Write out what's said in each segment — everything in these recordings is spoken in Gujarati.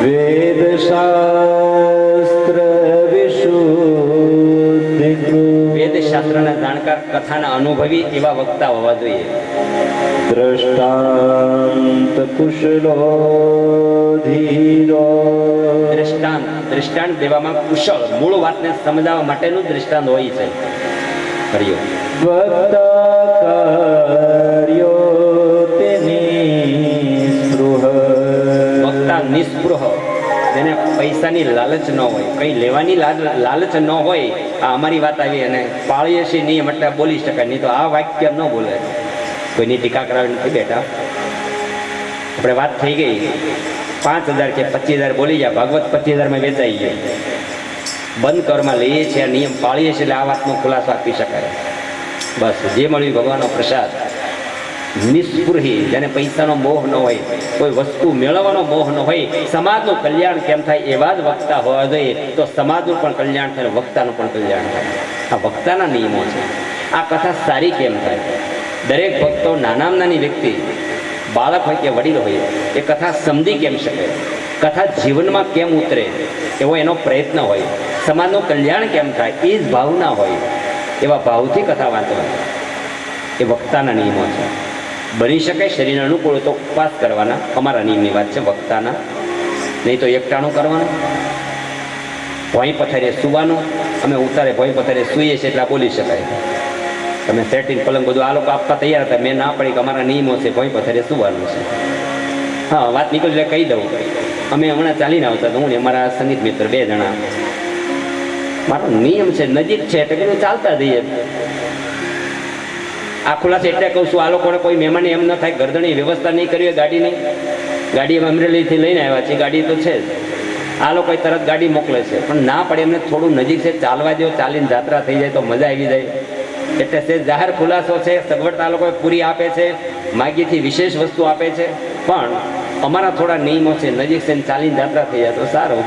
વેદ શાસ્ત્ર વિશુદ્ધિ વેદ શાસ્ત્રના જાણકાર, કથાના અનુભવી એવા વક્તા હોવા જોઈએ. દ્રષ્ટાંત કુશલો ધીરો દ્રષ્ટાંત દેવામાં કુશળ, મૂળ વાતને સમજાવવા માટેનું દ્રષ્ટાંત હોય છે. હરિયો વક્તા કાર્યો તેની સ્પૃહ વક્તા નિસ્પૃહ, જેને પૈસાની લાલચ ન હોય, કંઈ લેવાની લાલચ ન હોય. આ અમારી વાત આવી અને પાળીએ છીએ નિયમ એટલે બોલી શકાય, નહીં તો આ વાક્ય ન બોલે. કોઈની ટીકા કરાવી નથી બેટા. આપણે વાત થઈ ગઈ 5,000 કે 25,000 બોલી જાય, ભાગવત 25,000 માં વેચાઈ જાય. બંધ કરમાં લઈએ છીએ, આ નિયમ પાળીએ છીએ એટલે આ વાતનો ખુલાસો આપી શકાય. બસ જે મળ્યું ભગવાનનો પ્રસાદ. નિસ્પૃહી, જેને પૈસાનો મોહ ન હોય, કોઈ વસ્તુ મેળવવાનો મોહ ન હોય, સમાજનું કલ્યાણ કેમ થાય એવા જ વક્તા હોવા જોઈએ. તો સમાજનું પણ કલ્યાણ થાય, વક્તાનું પણ કલ્યાણ થાય. આ વક્તાના નિયમો છે. આ કથા સારી કેમ થાય? દરેક ભક્તો, નાનામાં નાની વ્યક્તિ, બાળક હોય કે વડીલ હોય, એ કથા સમજી કેમ શકે, કથા જીવનમાં કેમ ઉતરે એવો એનો પ્રયત્ન હોય, સમાજનું કલ્યાણ કેમ થાય એ જ ભાવના હોય, એવા ભાવથી કથા વાંચવાની એ વક્તાના નિયમો છે. બની શકે શરીર અનુકૂળ તો ઉપવાસ કરવાના, અમારા નિયમની વાત છે વક્તાના. નહીં તો એકટાણું કરવાનું, ભોંય પથારીએ સૂવાનું. અમે ઉતારે ભોંય પથારીએ સૂઈએ છીએ એટલે બોલી શકાય. તમે સેટિંગ પલંગ બધું આ લોકો આપવા તૈયાર હતા, મેં ના પડી કે અમારા નિયમો છે, ભોંય પથારીએ સૂવાનું છે. હા, વાત નીકળી એટલે કહી દઉં. અમે હમણાં ચાલીને આવતા તો હું ને અમારા સંગીત મિત્ર 2 જણા, મારો નિયમ છે નજીક છે એટલે કીધું ચાલતા જઈએ. આ ખુલાસે એટલે કહું છું, આ લોકોને કોઈ મહેમાન એમ ન થાય, ગરદણી વ્યવસ્થા નહીં કરી હોય ગાડીની. ગાડી અમે અમરેલીથી લઈને આવ્યા છીએ, ગાડી તો છે જ. આ લોકો તરત ગાડી મોકલે છે, પણ ના પડે એમને થોડું નજીક છે, ચાલવા દો, ચાલીને જાત્રા થઈ જાય તો મજા આવી જાય. એટલે તે જાહેર ખુલાસો છે, સગવડતા આ લોકોએ પૂરી આપે છે, માગીથી વિશેષ વસ્તુ આપે છે. પણ અમારા થોડા નિયમો છે, નજીક છે, ચાલીને જાત્રા થઈ જાય તો સારું.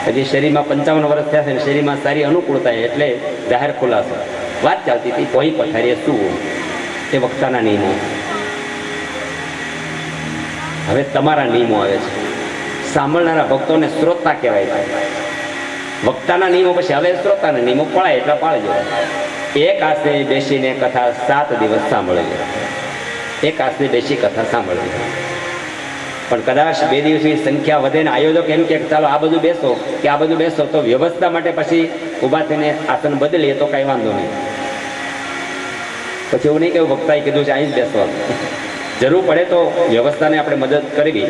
હજી શરીરમાં 55 વર્ષ થયા છે ને શરીરમાં સારી અનુકૂળતા, એટલે જાહેર ખુલાસો. વાત ચાલતી હતી ભોંય પથારીએ સૂવું, એ વક્તાના નિયમો. હવે તમારા નિયમો આવે છે. સાંભળનારા ભક્તોને શ્રોતા કહેવાય છે. વક્તાના નિયમો પછી હવે શ્રોતાના નિયમો પળાય એટલા પાળજો. એક આસને બેસીને કથા 7 દિવસ સાંભળવી. એક આસને બેસી કથા સાંભળવી. પણ કદાચ 2 દિવસની સંખ્યા વધે ને આયોજક એમ કે ચાલો આ બધું બેસો કે આ બધું બેસો, તો વ્યવસ્થા માટે પછી ઊભા થઈને આસન બદલીએ તો કાંઈ વાંધો નહીં. પછી એવું નહીં કે વક્તાએ કીધું છે અહીં જ બેસવાનું. જરૂર પડે તો વ્યવસ્થાને આપણે મદદ કરવી.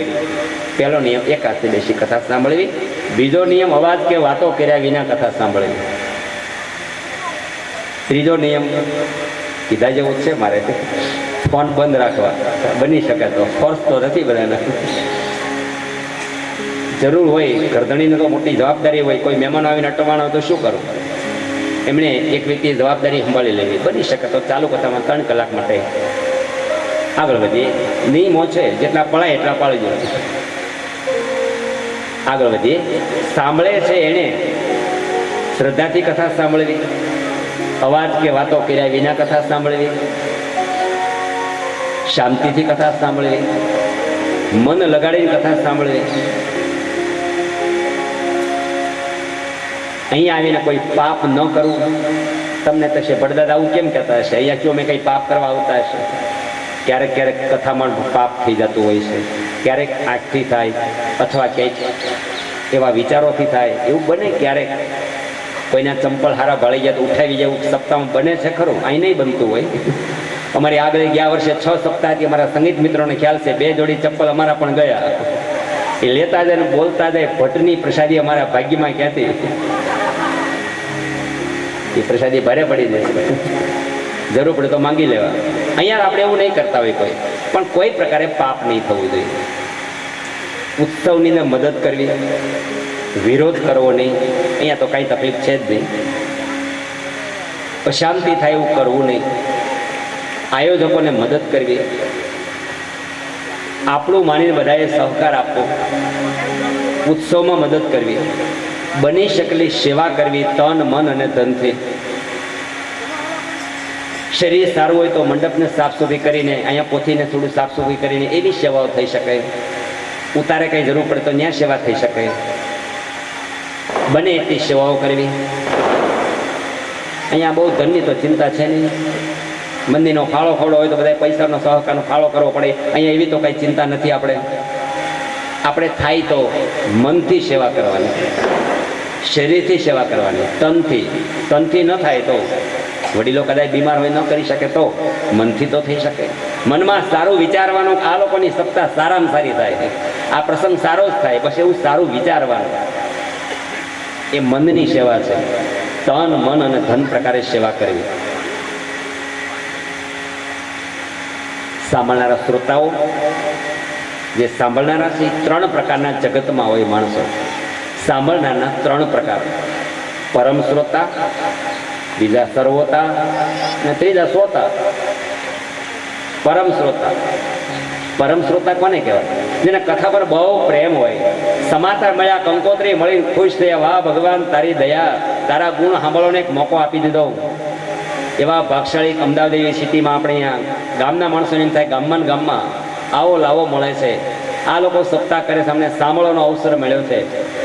પહેલો નિયમ એક હાથથી બેસી કથા સાંભળવી. બીજો નિયમ અવાજ કે વાતો કર્યા વિના કથા સાંભળવી. ત્રીજો નિયમ કીધા જેવો છે મારે, ફોન બંધ રાખવા. બની શકે તો, ફોર્સ તો નથી બધાને. જરૂર હોય, ગરદણીને તો મોટી જવાબદારી હોય, કોઈ મહેમાન આવીને અટવાના હોય તો શું કરવું? એમણે એક વ્યક્તિએ જવાબદારી સંભાળી લેવી. બની શકે તો ચાલુ કથામાં 3 કલાક માટે આગળ વધીએ. નિયમો છે, જેટલા પળાય એટલા પાળજો. આગળ વધીએ. સાંભળે છે એણે શ્રદ્ધાથી કથા સાંભળવી. અવાજ કે વાતો કર્યા વિના કથા સાંભળવી. શાંતિથી કથા સાંભળવી. મન લગાડીને કથા સાંભળવી. અહીંયા આવીને કોઈ પાપ ન કરવું. તમને થશે ભડદાદા આવું કેમ કહેતા હશે, અહીંયા જો મેં કંઈ પાપ કરવા આવતા હશે. ક્યારેક ક્યારેક કથામાં પાપ થઈ જતું હોય છે, ક્યારેક આંખથી થાય, અથવા ક્યાંક એવા વિચારોથી થાય. એવું બને ક્યારેક કોઈના ચંપલ હારા ભાળી જાય તો ઉઠાવી જવું સપ્તાહમાં બને છે ખરું? અહીં નહીં બનતું હોય. અમારી આગળ ગયા વર્ષે 6 સપ્તાહથી અમારા સંગીત મિત્રોને ખ્યાલ છે 2 જોડી ચપ્પલ અમારા પણ ગયા. એ લેતા જાય ને બોલતા જાય, ભટ્ટની પ્રસાદી અમારા ભાગ્યમાં ક્યાંથી? એ પ્રસાદી ભારે પડી જશે, જરૂર પડે તો માંગી લેવા. અહીંયા આપણે એવું નહીં કરતા હોય કોઈ, પણ કોઈ પ્રકારે પાપ નહીં થવું જોઈએ. ઉત્સવની મદદ કરવી, વિરોધ કરવો નહીં. અહીંયા તો કાંઈ તકલીફ છે જ નહીં. અશાંતિ થાય એવું કરવું નહીં. આયોજકોને મદદ કરવી, આપણું માનીને બધાએ સહકાર આપવો, ઉત્સવમાં મદદ કરવી, બની શકલી સેવા કરવી તન મન અને ધનથી. શરીર સારું હોય તો મંડપને સાફ સુફી કરીને, અહીંયા પોથીને થોડું સાફ સુફી કરીને એવી સેવાઓ થઈ શકે. ઉતારે કંઈ જરૂર પડે તો ત્યાં સેવા થઈ શકે. બને એટલી સેવાઓ કરવી. અહીંયા બહુ ધનની તો ચિંતા છે નહીં. મંદિરનો ફાળો ખોડો હોય તો બધા પૈસાનો સહકારનો ફાળો કરવો પડે. અહીંયા એવી તો કંઈ ચિંતા નથી. આપણે થાય તો મનથી સેવા કરવાની, શરીરથી સેવા કરવાની, તનથી ન થાય તો વડીલો કદાચ બીમાર હોય ન કરી શકે તો મનથી તો થઈ શકે. મનમાં સારું વિચારવાનું. આ લોકોની સત્તા સારામાં સારી થાય. આ પ્રસંગ સારો જ થાય બસ એવું સારું વિચારવાનું. એ મનની સેવા છે. તન, મન અને ધન પ્રકારે સેવા કરવી. સાંભળનારા શ્રોતાઓ જે સાંભળનારા છે 3 પ્રકારના જગતમાં હોય માણસો. સાંભળનારના 3 પ્રકાર: પરમ શ્રોતા, બીજા સર્વોતા અને ત્રીજા શ્રોતા. પરમ શ્રોતા કોને કહેવાય? જેને કથા પર બહુ પ્રેમ હોય. સમાચાર મળ્યા, કંકોત્રી મળી, ખુશ થયા, વાહ ભગવાન તારી દયા, તારા ગુણ સાંભળવાનો એક મોકો આપી દીધો. એવા ભાગશાળી અમદાવાદ એવી સિટીમાં આપણે અહીંયા ગામના માણસોને એમ થાય ગામમાં આવો લાવો મળે છે. આ લોકો સપ્તાહ કરે છે, અમને સાંભળવાનો અવસર મળ્યો છે.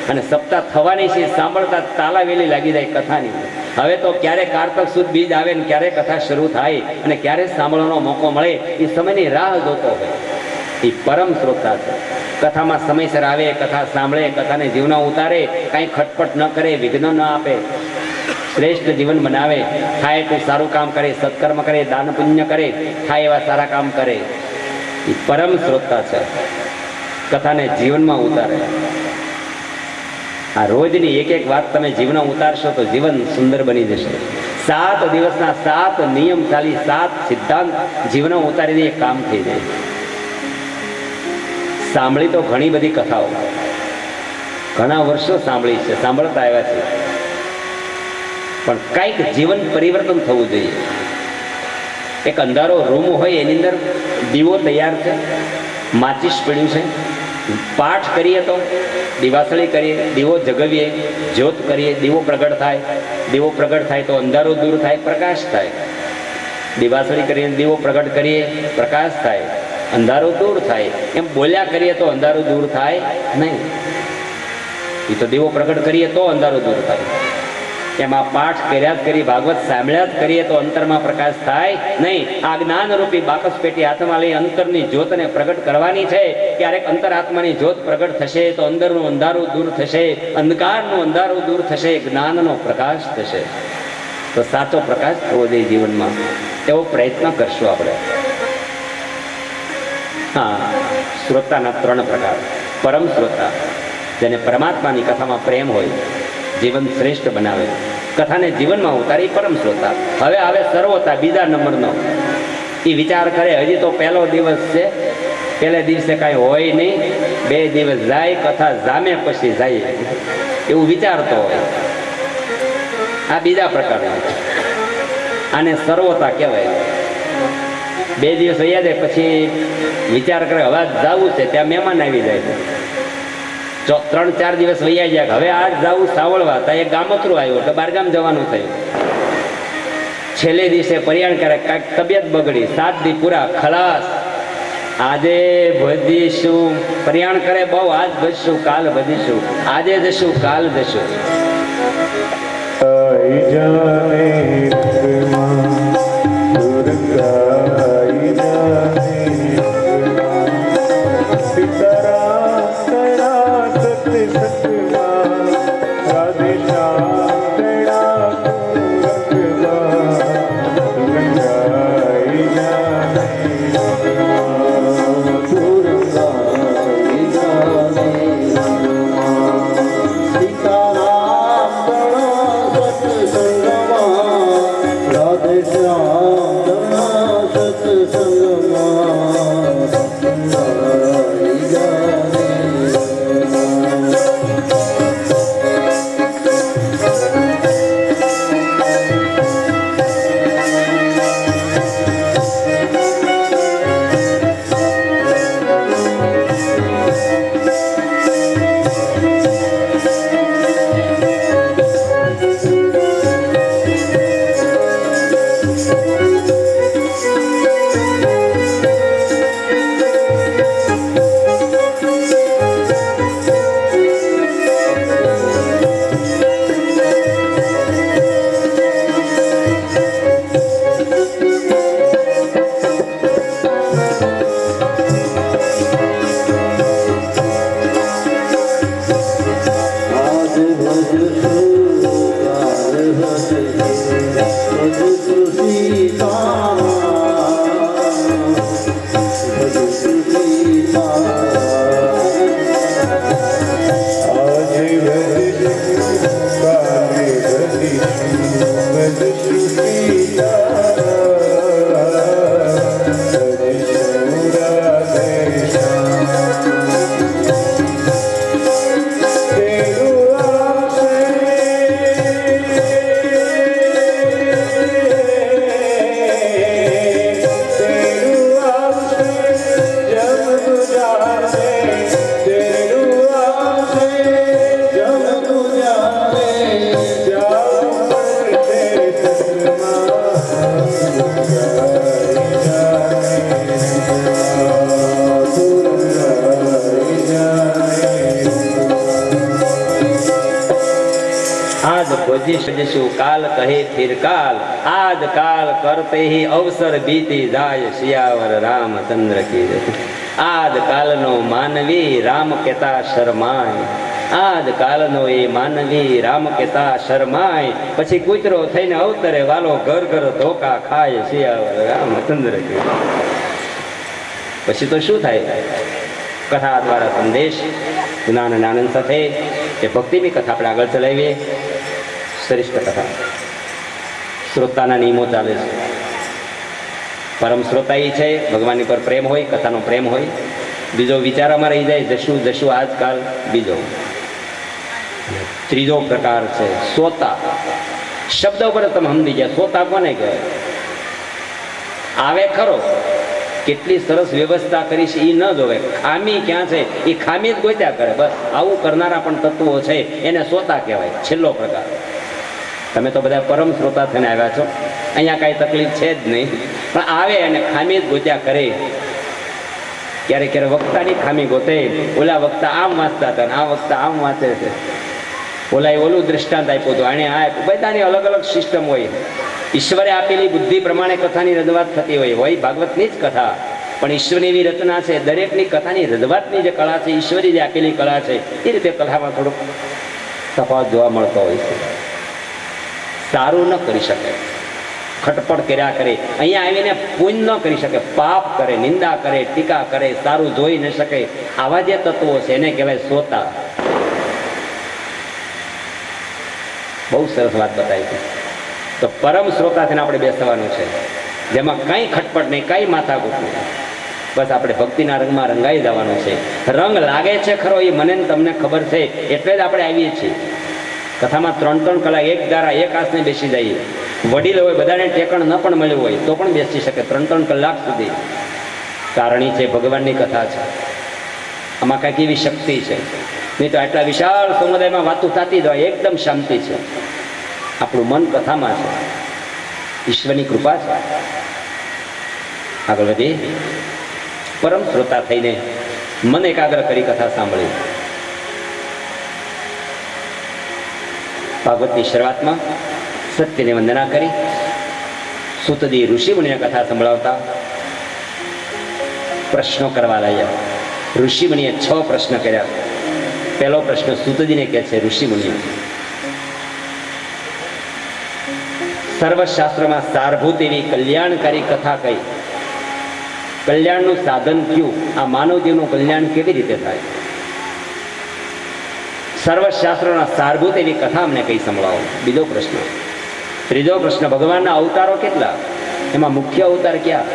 અને સપ્તાહ થવાની છે, સાંભળતા તાલાવેલી લાગી જાય કથાની. હવે તો ક્યારે કારતક સુદ બીજ આવે ને ક્યારે કથા શરૂ થાય અને ક્યારે સાંભળવાનો મોકો મળે એ સમયની રાહ જોતો હોય. એ પરમ શ્રોતા છે. કથામાં સમયસર આવે, કથા સાંભળે, કથાને જીવનમાં ઉતારે, કાંઈ ખટપટ ન કરે, વિઘ્ન ન આપે, શ્રેષ્ઠ જીવન બનાવે. થાય એટલું સારું કામ કરે, સત્કર્મ કરે, દાન પુણ્ય કરે, થાય એવા સારા કામ કરે. એ પરમ શ્રોતા છે. કથાને જીવનમાં ઉતારે. આ રોજની એક વાત તમે જીવનમાં ઉતારશો તો જીવન સુંદર બની જશે. 7 દિવસના 7 નિયમ ચાલી, 7 સિદ્ધાંત જીવનમાં ઉતારીને એક કામ થઈ જાય. સાંભળી તો ઘણી બધી કથાઓ, ઘણા વર્ષો સાંભળી છે, સાંભળતા આવ્યા છે, પણ કંઈક જીવન પરિવર્તન થવું જોઈએ. એક અંધારો રૂમ હોય, એની અંદર દીવો તૈયાર છે, માચીસ પડ્યું છે, પાઠ કરીએ તો, દિવાસળી કરીએ, દીવો જગવીએ, જ્યોત કરીએ, દીવો પ્રગટ થાય તો અંધારો દૂર થાય, પ્રકાશ થાય. દિવાસળી કરીએ, દીવો પ્રગટ કરીએ, પ્રકાશ થાય, અંધારો દૂર થાય. એમ બોલ્યા કરીએ તો અંધારો દૂર થાય નહીં. એ તો દીવો પ્રગટ કરીએ તો અંધારો દૂર થાય. એમાં પાઠ કર્યા જ કરી, ભાગવત સાંભળ્યા જ કરીએ તો અંતરમાં પ્રકાશ થાય નહીં. આ જ્ઞાનરૂપી બાકસ પેટી હાથમાં લઈ અંતરની જ્યોતને પ્રગટ કરવાની છે. ક્યારેક અંતરાત્માની જ્યોત પ્રગટ થશે તો અંદરનું અંધારું દૂર થશે, અંધકારનું અંધારું દૂર થશે, જ્ઞાનનો પ્રકાશ થશે. તો સાચો પ્રકાશ થવો જોઈએ જીવનમાં, એવો પ્રયત્ન કરશું આપણે. હા, શ્રોતાના 3 પ્રકાર. પરમ શ્રોતા, જેને પરમાત્માની કથામાં પ્રેમ હોય, જીવન શ્રેષ્ઠ બનાવે, કથાને જીવનમાં ઉતારી, પરમ શ્રોતા. હવે આવે સર્વોતા, બીજા નંબરનો. એ વિચાર કરે હજી તો પહેલો દિવસ છે, પહેલે દિવસે કાંઈ હોય નહીં, 2 દિવસ જાય, કથા જામે પછી જાય, એવું વિચારતો હોય. આ બીજા પ્રકારનો. આને સર્વોતા કહેવાય. 2 દિવસ વયા જાય પછી વિચાર કરે હવે જવું છે, ત્યાં મહેમાન આવી જાય છે. 3-4 દિવસ વૈયા ગયા, હવે આજ જવું સાવળવા, ત્યાં એક ગામતરું આવ્યું એટલે બહારગામ જવાનું થયું. છેલ્લે દિવસે પરિયાણ કરે, કાંઈક તબિયત બગડી, 7 દી પૂરા ખલાસ. આજે ભજીશું, પરિયાણ કરે બહુ, આજ ભજશું, કાલ ભજીશું, આજે જશું, કાલ જશું. ભજી સજશું કાલ કહે ફિર કાલ, આજ કાલ કરતે હી અવસર બીતી જાય, સિયાવર રામચંદ્ર કી જય. આજ કાલનો માનવી રામ કેતા શરમાય, આજ કાલનો એ માનવી રામ કેતા શરમાય, પછી કૂતરો થઈને અવતરે વાલો ઘર ઘર ધોકા ખાય, સિયાવર રામચંદ્ર કી જય. પછી તો શું થાય? કથા દ્વારા સંદેશ જ્ઞાન અને આનંદ સાથે એ ભક્તિની કથા આપણે આગળ ચલાવીએ. શ્રેષ્ઠ કથા, શ્રોતાના નિયમો ચાલે છે. પરમ શ્રોતા એ છે ભગવાનની પર પ્રેમ હોય, કથાનો પ્રેમ હોય. બીજો વિચારમાં રહી જાય જશું જશું આજકાલ. બીજો ત્રીજો પ્રકાર છે શ્રોતા. શબ્દ ઉપર તમે સમજી ગયા. શ્રોતા કોને કહેવાય? આવે ખરો, કેટલી સરસ વ્યવસ્થા કરી છે એ ન જોવે, ખામી ક્યાં છે એ ખામી જ ગોત્યા કરે. બસ આવું કરનારા પણ તત્વો છે એને શ્રોતા કહેવાય. છેલ્લો પ્રકાર. તમે તો બધા પરમ શ્રોતા થઈને આવ્યા છો, અહીંયા કાંઈ તકલીફ છે જ નહીં, પણ આવે અને ખામી જ ગોત્યા કરે. ક્યારેક ક્યારેક વક્તાની ખામી ગોતે. ઓલા વક્તા આમ વાંચતા હતા, આ વક્તા આમ વાંચે છે, ઓલા ઓલું દૃષ્ટાંત આપ્યું હતું, આણે આ બધાની અલગ અલગ સિસ્ટમ હોય. ઈશ્વરે આપેલી બુદ્ધિ પ્રમાણે કથાની રજૂઆત થતી હોય ભાગવતની જ કથા, પણ ઈશ્વરની એવી રચના છે, દરેકની કથાની રજૂઆતની જે કળા છે, ઈશ્વરી જે આપેલી કળા છે, એ રીતે કથામાં થોડોક તફાવત જોવા મળતો હોય છે. સારું ન કરી શકે, ખટપટ કર્યા કરે, અહીંયા આવીને પુણ્ય ન કરી શકે, પાપ કરે, નિંદા કરે, ટીકા કરે, સારું જોઈ ન શકે, આવા જે તત્વો છે એને કહેવાય શ્રોતા. બહુ સરસ વાત બતાવી છે. તો પરમ શ્રોતાથી આપણે બેસવાનું છે, જેમાં કંઈ ખટપટ નહીં, કંઈ માથાકૂટ નહીં. બસ આપણે ભક્તિના રંગમાં રંગાઈ જવાનું છે. રંગ લાગે છે ખરો એ મને તમને ખબર છે, એટલે જ આપણે આવીએ છીએ. કથામાં 3-3 કલાક એક ધારા એક આસને બેસી જઈએ. વડીલ હોય, બધાને ટેકણ ન પણ મળ્યું હોય તો પણ બેસી શકે 3-3 કલાક સુધી. કારણ એ છે ભગવાનની કથા છે, આમાં કાંઈક એવી શક્તિ છે. નહીં તો આટલા વિશાળ સમુદાયમાં વાતો થતી જ હોય, એકદમ શાંતિ છે. આપણું મન કથામાં છે, ઈશ્વરની કૃપા છે. આગળ વધી પરમ શ્રોતા થઈને મન એકાગ્ર કરી કથા સાંભળી. ભાગવતની શરૂઆતમાં સત્યની વંદના કરી સૂતજી ઋષિ મુનિને કથા સંભળાવતા પ્રશ્નો કરવા લાગ્યા. ઋષિ મુનિએ 6 પ્રશ્ન કર્યા. પહેલો પ્રશ્ન સૂતજીને કહે છે, ઋષિ મુનિએ સર્વશાસ્ત્રમાં સારભૂત એવી કલ્યાણકારી કથા કઈ? કલ્યાણનું સાધન કયું? આ માનવજીવનું કલ્યાણ કેવી રીતે થાય? સર્વશાસ્ત્રોના સારભૂત એવી કથા અમને કઈ સંભળાવો. બીજો પ્રશ્ન. ત્રીજો પ્રશ્ન, ભગવાનના અવતારો કેટલા? એમાં મુખ્ય અવતાર ક્યાં?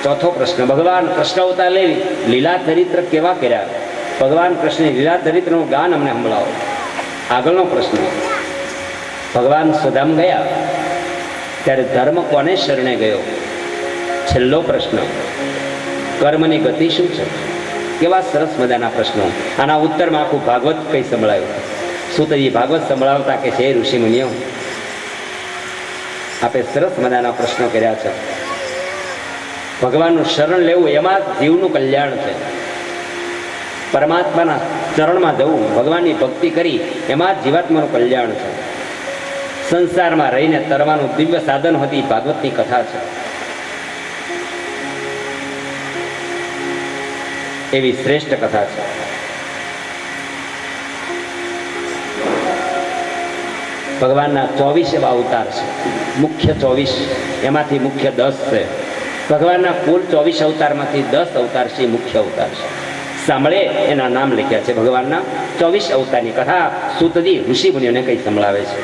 ચોથો પ્રશ્ન, ભગવાન કૃષ્ણ અવતાર લેવી લીલા ચરિત્ર કેવા કર્યા? ભગવાન કૃષ્ણની લીલા ચરિત્રનું ગાન અમને સંભળાવો. આગળનો પ્રશ્ન, ભગવાન સુદામ ગયા ત્યારે ધર્મ કોને શરણે ગયો? છેલ્લો પ્રશ્ન, કર્મની ગતિ શું છે? કેવા સરસ મજાના પ્રશ્નો. આના ઉત્તરમાં આખું ભાગવત કઈ સંભળાયું. સૂતજી ભાગવત સંભળાવતા કે છે, ઋષિ મુનિઓ આપે સરસ મજાના પ્રશ્નો કર્યા છે. ભગવાનનું શરણ લેવું એમાં જીવનું કલ્યાણ છે. પરમાત્માના ચરણમાં જવું, ભગવાનની ભક્તિ કરી એમાં જીવાત્માનું કલ્યાણ છે. સંસારમાં રહીને તરવાનું દિવ્ય સાધન હતી ભાગવતની કથા છે. એવી શ્રેષ્ઠ કથા છે. ભગવાનના 24 એવા અવતાર છે. મુખ્ય 24, એમાંથી મુખ્ય 10 છે. ભગવાનના કુલ 24 અવતારમાંથી 10 અવતાર છે મુખ્ય અવતાર છે. સાંભળે એના નામ લખ્યા છે. ભગવાનના 24 અવતારની કથા સૂતજી ઋષિ મુનિઓને કઈ સંભળાવે છે.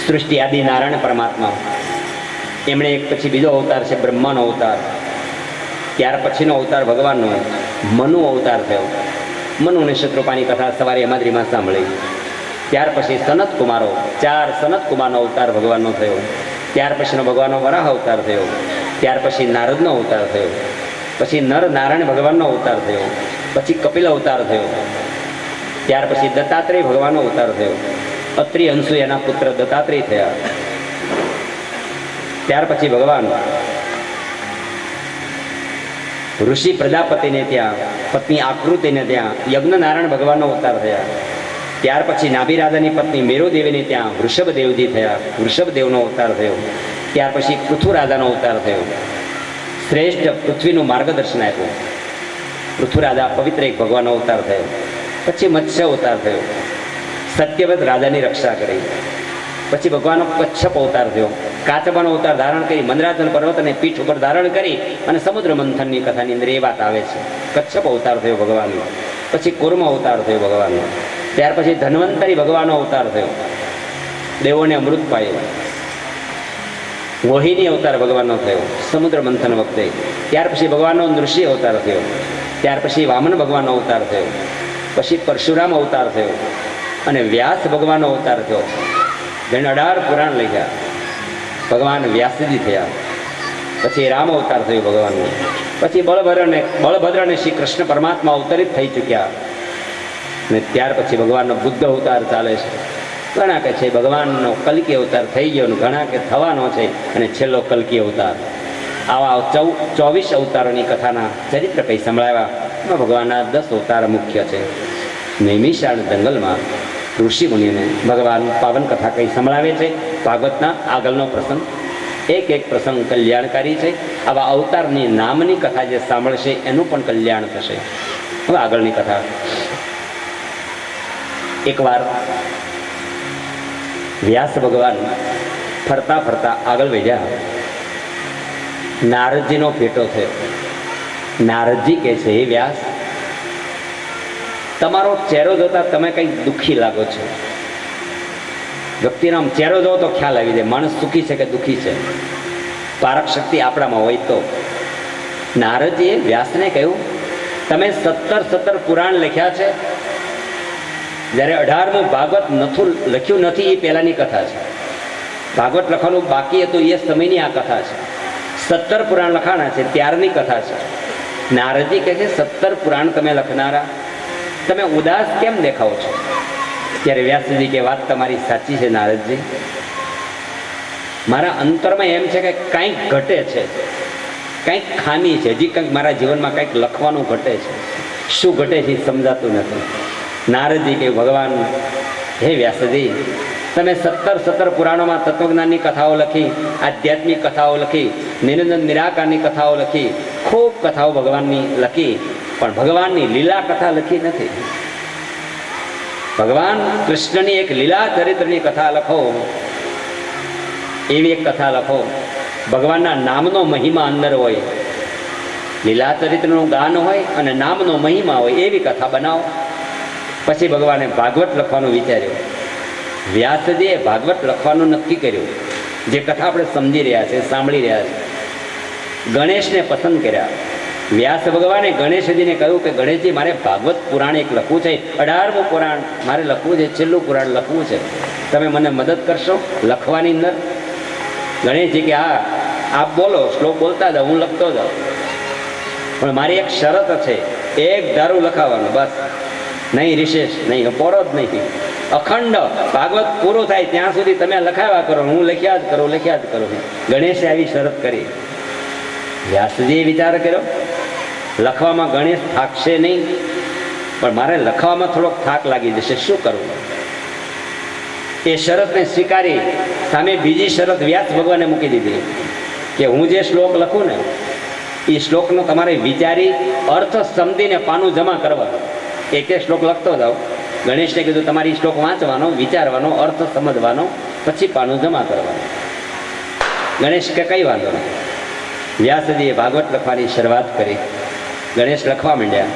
સૃષ્ટિ આદિ નારાયણ પરમાત્મા, એમણે એક પછી બીજો અવતાર છે બ્રહ્માનો અવતાર. ત્યાર પછીનો અવતાર ભગવાનનો મનુ અવતાર થયો. મનુને શત્રુપાની કથા સવારે યમાદ્રીમાં સાંભળી. ત્યાર પછી સનત કુમારો, 4 સનત કુમારનો અવતાર ભગવાનનો થયો. ત્યાર પછીનો ભગવાનનો વરાહ અવતાર થયો. ત્યાર પછી નારદનો અવતાર થયો. પછી નર નારાયણ ભગવાનનો અવતાર થયો. પછી કપિલ અવતાર થયો. ત્યાર પછી દત્તાત્રેય ભગવાનનો અવતાર થયો. અત્રિ અંશુ એના પુત્ર દત્તાત્રેય થયા. ત્યાર પછી ભગવાન ઋષિ પ્રજાપતિને ત્યાં, પત્ની આકૃતિને ત્યાં યજ્ઞ નારાયણ ભગવાનનો અવતાર થયા. ત્યાર પછી નાભી રાજાની પત્ની મેરુદેવીને ત્યાં વૃષભદેવજી થયા, વૃષભદેવનો અવતાર થયો. ત્યાર પછી પૃથુ રાજાનો અવતાર થયો. શ્રેષ્ઠ પૃથ્વીનું માર્ગદર્શન આપ્યું. પૃથુ રાજા પવિત્ર એક ભગવાનનો અવતાર થયો. પછી મત્સ્ય અવતાર થયો, સત્યવ્રત રાજાની રક્ષા કરી. પછી ભગવાનનો કચ્છપ અવતાર થયો, કાચબાનો અવતાર ધારણ કરી મંદરાચલ પર્વતને પીઠ ઉપર ધારણ કરી અને સમુદ્ર મંથનની કથાની અંદર એ વાત આવે છે. કચ્છપ અવતાર થયો ભગવાનનો. પછી કુર્મ અવતાર થયો ભગવાનનો. ત્યાર પછી ધન્વંતરી ભગવાનનો અવતાર થયો, દેવોને અમૃત પાયો. મોહિની અવતાર ભગવાનનો થયો સમુદ્ર મંથન વખતે. ત્યાર પછી ભગવાનનો નૃષિ અવતાર થયો. ત્યાર પછી વામન ભગવાનનો અવતાર થયો. પછી પરશુરામ અવતાર થયો અને વ્યાસ ભગવાનનો અવતાર થયો. જેણે 18 પુરાણ લખ્યા ભગવાન વ્યાસજી થયા. પછી રામ અવતાર થયો ભગવાનનો. પછી બળભદ્રને શ્રી કૃષ્ણ પરમાત્મા અવતરિત થઈ ચૂક્યા. અને ત્યાર પછી ભગવાનનો બુદ્ધ અવતાર ચાલે છે. ઘણા કે છે ભગવાનનો કલ્કી અવતાર થઈ ગયો, ઘણા કે થવાનો છે, અને છેલ્લો કલ્કી અવતાર. આવા 24 અવતારોની કથાના ચરિત્ર કંઈ સંભળાવ્યા. એમાં ભગવાનના 10 અવતાર મુખ્ય છે. નૈમિષારણ્ય જંગલમાં ઋષિ મુનિને ભગવાન પાવન કથા કંઈ સંભળાવે છે. ભાગવતના આગળનો પ્રસંગ, એક પ્રસંગ કલ્યાણકારી છે. આવા અવતારની નામની કથા જે સાંભળશે એનું પણ કલ્યાણ થશે. હવે આગળની કથા. એકવાર વ્યાસ ભગવાન ફરતા ફરતા આગળ વધ્યા. નારદજીનો ભેટો થયો. નારદજી કહે છે, હે વ્યાસ, તમારો ચહેરો જોતા તમે કંઈક દુઃખી લાગો છો. વ્યક્તિનો આમ ચહેરો જોવો તો ખ્યાલ આવી જાય માણસ સુખી છે કે દુઃખી છે. પારક શક્તિ આપણામાં હોય તો. નારદજીએ વ્યાસને કહ્યું, તમે 17 પુરાણ લખ્યા છે, જ્યારે 18મું ભાગવત લખ્યું નથી એ પહેલાંની કથા છે. ભાગવત લખવાનું બાકી હતું એ સમયની આ કથા છે. 17 પુરાણ લખાણા છે ત્યારની કથા છે. નારદજી કહે છે, 17 પુરાણ તમે લખનારા, તમે ઉદાસ કેમ દેખાઓ છો? ત્યારે વ્યાસજી કે, વાત તમારી સાચી છે નારદજી. મારા અંતરમાં એમ છે કે કંઈક ઘટે છે, કંઈક ખામી છે, હજી કંઈક મારા જીવનમાં કંઈક લખવાનું ઘટે છે. શું ઘટે છે એ સમજાતું નથી. નારદજી કે, ભગવાન હે વ્યાસજી, તમે 17 પુરાણોમાં તત્વજ્ઞાનની કથાઓ લખી, આધ્યાત્મિક કથાઓ લખી, નિરંજન નિરાકારની કથાઓ લખી, ખૂબ કથાઓ ભગવાનની લખી, પણ ભગવાનની લીલા કથા લખી નથી. ભગવાન કૃષ્ણની એક લીલા ચરિત્રની કથા લખો, એવી એક કથા લખો. ભગવાનના નામનો મહિમા અંદર હોય, લીલા ચરિત્રનું ગાન હોય અને નામનો મહિમા હોય, એવી કથા બનાવો. પછી ભગવાને ભાગવત લખવાનું વિચાર્યું. વ્યાસજીએ ભાગવત લખવાનું નક્કી કર્યું. જે કથા આપણે સમજી રહ્યા છે, સાંભળી રહ્યા છે. ગણેશને પસંદ કર્યા. વ્યાસ ભગવાને ગણેશજીને કહ્યું કે ગણેશજી, મારે ભાગવત પુરાણ એક લખવું છે, 18મું પુરાણ મારે લખવું છે, છેલ્લું પુરાણ લખવું છે. તમે મને મદદ કરશો લખવાની અંદર? ગણેશજી કે, હા, આપ બોલો, શ્લોક બોલતા જાઓ, હું લખતો જાઉં, પણ મારી એક શરત છે, એક ધારું લખાવાનું, બસ, નહીં રિશેષ, નહીં પોરો જ નહીં. અખંડ ભાગવત પૂરું થાય ત્યાં સુધી તમે લખાવ્યા કરો, હું લખ્યા જ કરું. ગણેશે આવી શરત કરી. વ્યાસજીએ વિચાર કર્યો, લખવામાં ગણેશ થાકશે નહીં, પણ મારે લખવામાં થોડોક થાક લાગી જશે, શું કરવું? એ શરતને સ્વીકારી સામે બીજી શરત વ્યાસ ભગવાને મૂકી દીધી કે હું જે શ્લોક લખું ને એ શ્લોકનો તમારે વિચારી અર્થ સમજીને પાનું જમા કરવાનું. એક શ્લોક લખતો જાઓ. ગણેશને કીધું, તમારી શ્લોક વાંચવાનો, વિચારવાનો, અર્થ સમજવાનો, પછી પાનું જમા કરવાનું. ગણેશ કે કઈ વાંધો નહીં. વ્યાસજીએ ભાગવત લખવાની શરૂઆત કરી. ગણેશ લખવા માંડ્યા.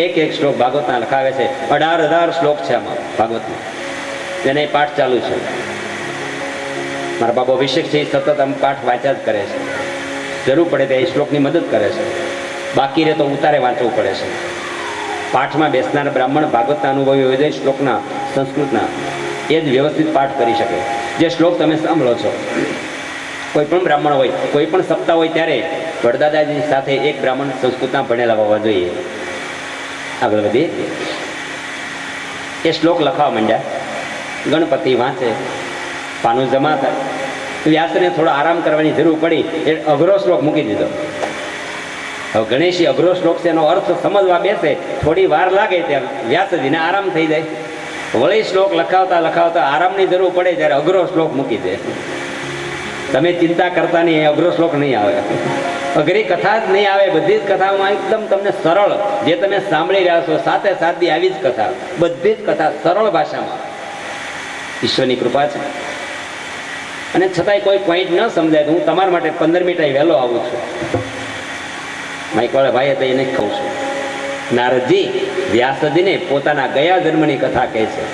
એક શ્લોક ભાગવતના લખાવે છે. 18,000 શ્લોક છે આમાં ભાગવતમાં. એને પાઠ ચાલુ છે. મારા બાબા અભિષેક છે એ સતત આમ પાઠ વાંચ્યા જ કરે છે. જરૂર પડે તો એ શ્લોકની મદદ કરે છે. બાકી રહે તો ઉતારે વાંચવું પડે છે. પાઠમાં બેસનાર બ્રાહ્મણ ભાગવતના અનુભવી હોય છે, શ્લોકના, સંસ્કૃતના, એ જ વ્યવસ્થિત પાઠ કરી શકે. જે શ્લોક તમે સાંભળો છો, કોઈ પણ બ્રાહ્મણ હોય, કોઈ પણ સપ્તાહ હોય ત્યારે વડદાદાજી સાથે એક બ્રાહ્મણ સંસ્કૃતના ભણેલા હોવા જોઈએ. આગળ વધીએ. એ શ્લોક લખવા માંડ્યા. ગણપતિ વાંચે, પાનું જમા થાય. વ્યાસને થોડો આરામ કરવાની જરૂર પડી, એ અઘરો શ્લોક મૂકી દીધો. હવે ગણેશી અઘરો શ્લોક છે, એનો અર્થ સમજવા બેસે, થોડી વાર લાગે ત્યાં વ્યાસજીને આરામ થઈ જાય. વળી શ્લોક લખાવતા લખાવતા આરામની જરૂર પડે ત્યારે અઘરો શ્લોક મૂકી દે. તમે ચિંતા કરતા નહીં, અઘરો શ્લોક નહીં આવે, અઘરી કથા જ નહીં આવે. બધી જ કથામાં એકદમ તમને સરળ, જે તમે સાંભળી રહ્યા છો સાથે સાદી આવી જ કથા, બધી જ કથા સરળ ભાષામાં. ઈશ્વરની કૃપા છે. અને છતાંય કોઈ પોઈન્ટ ન સમજાય તો હું તમારા માટે 15 મિનિટ વહેલો આવું છું. માઇકવાળા ભાઈ હતા એને જ કહું છું. નારદજી વ્યાસજીને પોતાના ગયા જન્મની કથા કહે છે.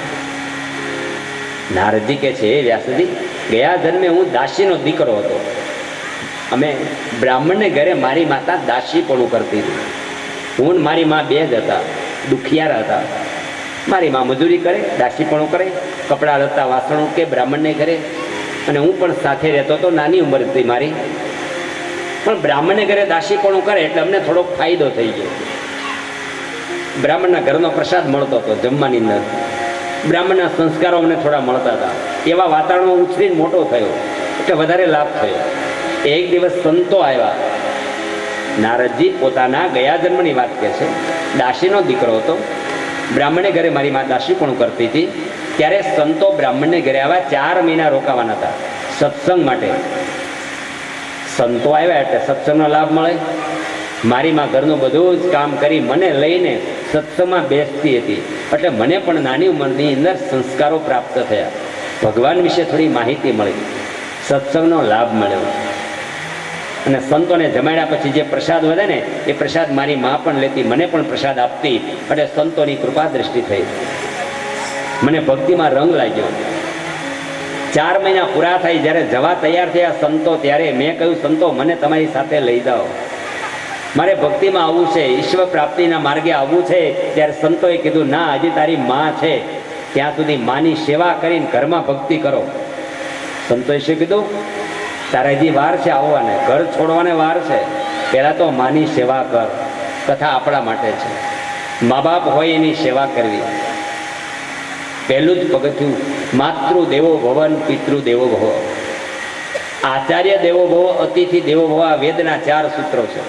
નારદજી કહે છે, વ્યાસજી, ગયા જન્મે હું દાસીનો દીકરો હતો. અમે બ્રાહ્મણને ઘરે મારી માતા દાસીપણું કરતી હતી. હું ને મારી માં બે જ હતા, દુખિયાર હતા. મારી માં મજૂરી કરે, દાસીપણું કરે, કપડાં લત્તા વાસણો કે બ્રાહ્મણને ઘરે, અને હું પણ સાથે રહેતો હતો. નાની ઉંમર હતી મારી, પણ બ્રાહ્મણને ઘરે દાસીપણું કરે એટલે અમને થોડોક ફાયદો થઈ ગયો. બ્રાહ્મણના ઘરનો પ્રસાદ મળતો હતો જમવાની અંદર, બ્રાહ્મણના સંસ્કારો અમને થોડા મળતા હતા. એવા વાતાવરણમાં ઉછરીને મોટો થયો એટલે વધારે લાભ થયો. એક દિવસ સંતો આવ્યા. નારદજી પોતાના ગયા જન્મની વાત કહે છે. દાસીનો દીકરો હતો, બ્રાહ્મણે ઘરે મારી માં દાસીપણું કરતી હતી. ત્યારે સંતો બ્રાહ્મણને ઘરે આવ્યા. 4 મહિના રોકાવાના હતા સત્સંગ માટે. સંતો આવ્યા એટલે સત્સંગનો લાભ મળે. મારી માં ઘરનું બધું જ કામ કરી મને લઈને સત્સંગમાં બેસતી હતી, એટલે મને પણ નાની ઉંમરની અંદર સંસ્કારો પ્રાપ્ત થયા. ભગવાન વિશે થોડી માહિતી મળી, સત્સંગનો લાભ મળ્યો. અને સંતોને જમાડ્યા પછી જે પ્રસાદ વધે ને એ પ્રસાદ મારી માં પણ લેતી, મને પણ પ્રસાદ આપતી. એટલે સંતોની કૃપા દ્રષ્ટિ થઈ, મને ભક્તિમાં રંગ લાગ્યો. 4 મહિના પૂરા થઈ, જ્યારે જવા તૈયાર થયા સંતો, ત્યારે મેં કહ્યું, સંતો મને તમારી સાથે લઈ જાઓ, મારે ભક્તિમાં આવવું છે, ઈશ્વર પ્રાપ્તિના માર્ગે આવવું છે. ત્યારે સંતોએ કીધું, ના, હજી તારી માં છે ત્યાં સુધી માની સેવા કરીને ઘરમાં ભક્તિ કરો. સંતોએ શું કીધું? તારે હજી વાર છે આવવાને, ઘર છોડવાને વાર છે, પહેલા તો માની સેવા કર. કથા આપણા માટે છે. મા બાપ હોય એની સેવા કરવી પહેલું જ પગથિયું. માતૃ દેવો ભવન, પિતૃ દેવો ભવ, આચાર્ય દેવો ભવ, અતિથિ દેવો ભવ. આ વેદના 4 સૂત્રો છે.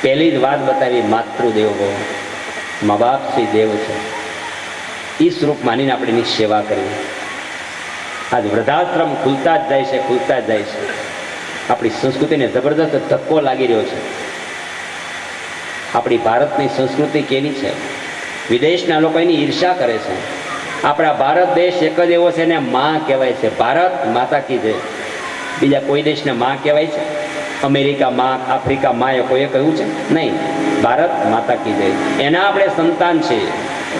પહેલી જ વાત બતાવી, માતૃ દેવો ભવ, મા બાપ શ્રી દેવ છે. એ સ્વરૂપ માનીને આપણે એની સેવા કરવી. આજ વૃદ્ધાશ્રમ ખુલતા જ જાય છે, ખુલતા જ જાય છે. આપણી સંસ્કૃતિને જબરદસ્ત ધક્કો લાગી રહ્યો છે. આપણી ભારતની સંસ્કૃતિ કેવી છે, વિદેશના લોકો એની ઈર્ષા કરે છે. આપણા ભારત દેશ એક જ એવો છે ને માં કહેવાય છે. ભારત માતા કી જય. બીજા કોઈ દેશને માં કહેવાય છે? અમેરિકા માં, આફ્રિકા માં, એ કોઈએ કહ્યું છે? નહીં. ભારત માતા કી જય. એના આપણે સંતાન છીએ.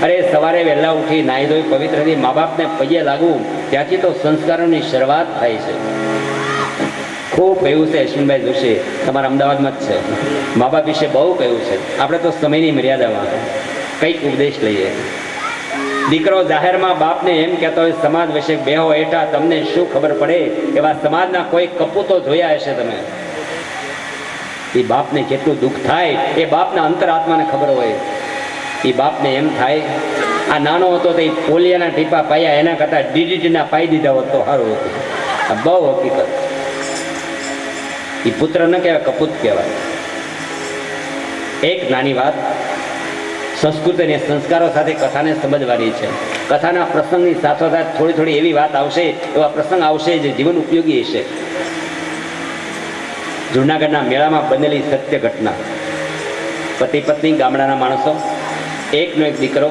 અરે સવારે વહેલા ઉઠી નાહી ધોઈ પવિત્રથી મા બાપને પગે લાગવું, ત્યાંથી તો સંસ્કારોની શરૂઆત થાય છે. ખૂબ કહ્યું છે અશ્વિનભાઈ જોશી, તમારા અમદાવાદમાં જ છે. મા બાપ વિશે બહુ કહ્યું છે. આપણે તો સમયની મર્યાદામાં કંઈક ઉપદેશ લઈએ. દીકરો જાહેરમાં બાપને એમ કહેતો હોય, સમાજ વિશે બેહો એઠા, તમને શું ખબર પડે? એવા સમાજના કોઈ કપૂતો જોયા હશે તમે. એ બાપને કેટલું દુઃખ થાય એ બાપના અંતરાત્માને ખબર હોય. એ બાપને એમ થાય, આ નાનો હતો તો એ પોલિયાના ટીપા પાયા, એના કરતા ડીડીટીના પાઈ દીધા હોત તો સારું હતું. આ બહુ હકીકત. એ પુત્ર ન કહેવાય, કપૂત કહેવાય. એક નાની વાત, સંસ્કૃત અને સંસ્કારો સાથે કથાને સમજવાની છે. કથાના પ્રસંગની સાથોસાથ થોડી થોડી એવી વાત આવશે, એવા પ્રસંગ આવશે જે જીવન ઉપયોગી હશે. જૂનાગઢના મેળામાં બનેલી સત્ય ઘટના. પતિ પત્ની, ગામડાના માણસો, એકનો એક દીકરો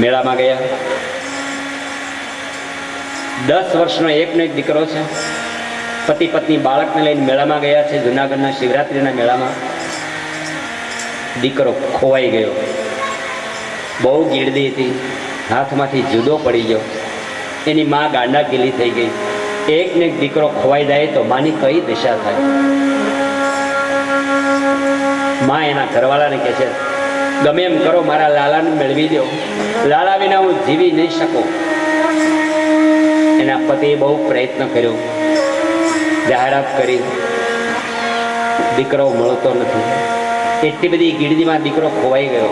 મેળામાં ગયા. 10 વર્ષનો એકનો એક દીકરો છે. પતિ પત્ની બાળકને લઈને મેળામાં ગયા છે. જૂનાગઢના શિવરાત્રિના મેળામાં દીકરો ખોવાઈ ગયો. બહુ ગીરદી હતી, હાથમાંથી જુદો પડી ગયો. એની માં ગાંડા ગીલી થઈ ગઈ. એકને એક દીકરો ખોવાઈ જાય તો માની કઈ દિશા થાય? માં એના ઘરવાળાને કહે છે, ગમે એમ કરો, મારા લાલાને મેળવી દો, લાલા વિના હું જીવી નહીં શકું. એના પતિએ બહુ પ્રયત્ન કર્યો, જાહેરાત કરી, દીકરો મળતો નથી. એટલી બધી ગીરદીમાં દીકરો ખોવાઈ ગયો.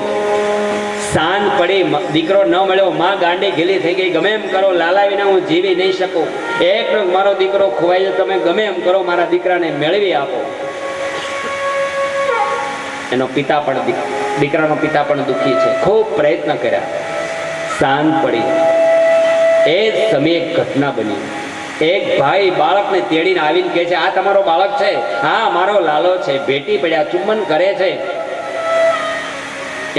સાંજ પડી, દીકરો ન મળ્યો, માં ગાંડી ઘેલી થઈ ગઈ. ગમે એમ કરો, લાલા વિના હું જીવી નહીં શકું. એક મારો દીકરો ખોવાઈ જાય, તમે ગમે એમ કરો, મારા દીકરાને મેળવી આપો. એનો પિતા પણ દીકરાનો પિતા પણ દુઃખી છે, ખૂબ પ્રયત્ન કર્યા, શાંત પડી. એ જ સમયે એક ઘટના બની. એક ભાઈ બાળકને તેડીને આવીને કહે છે, આ તમારો બાળક છે? હા, મારો લાલો છે. ભેટી પડ્યા, ચુંબન કરે છે.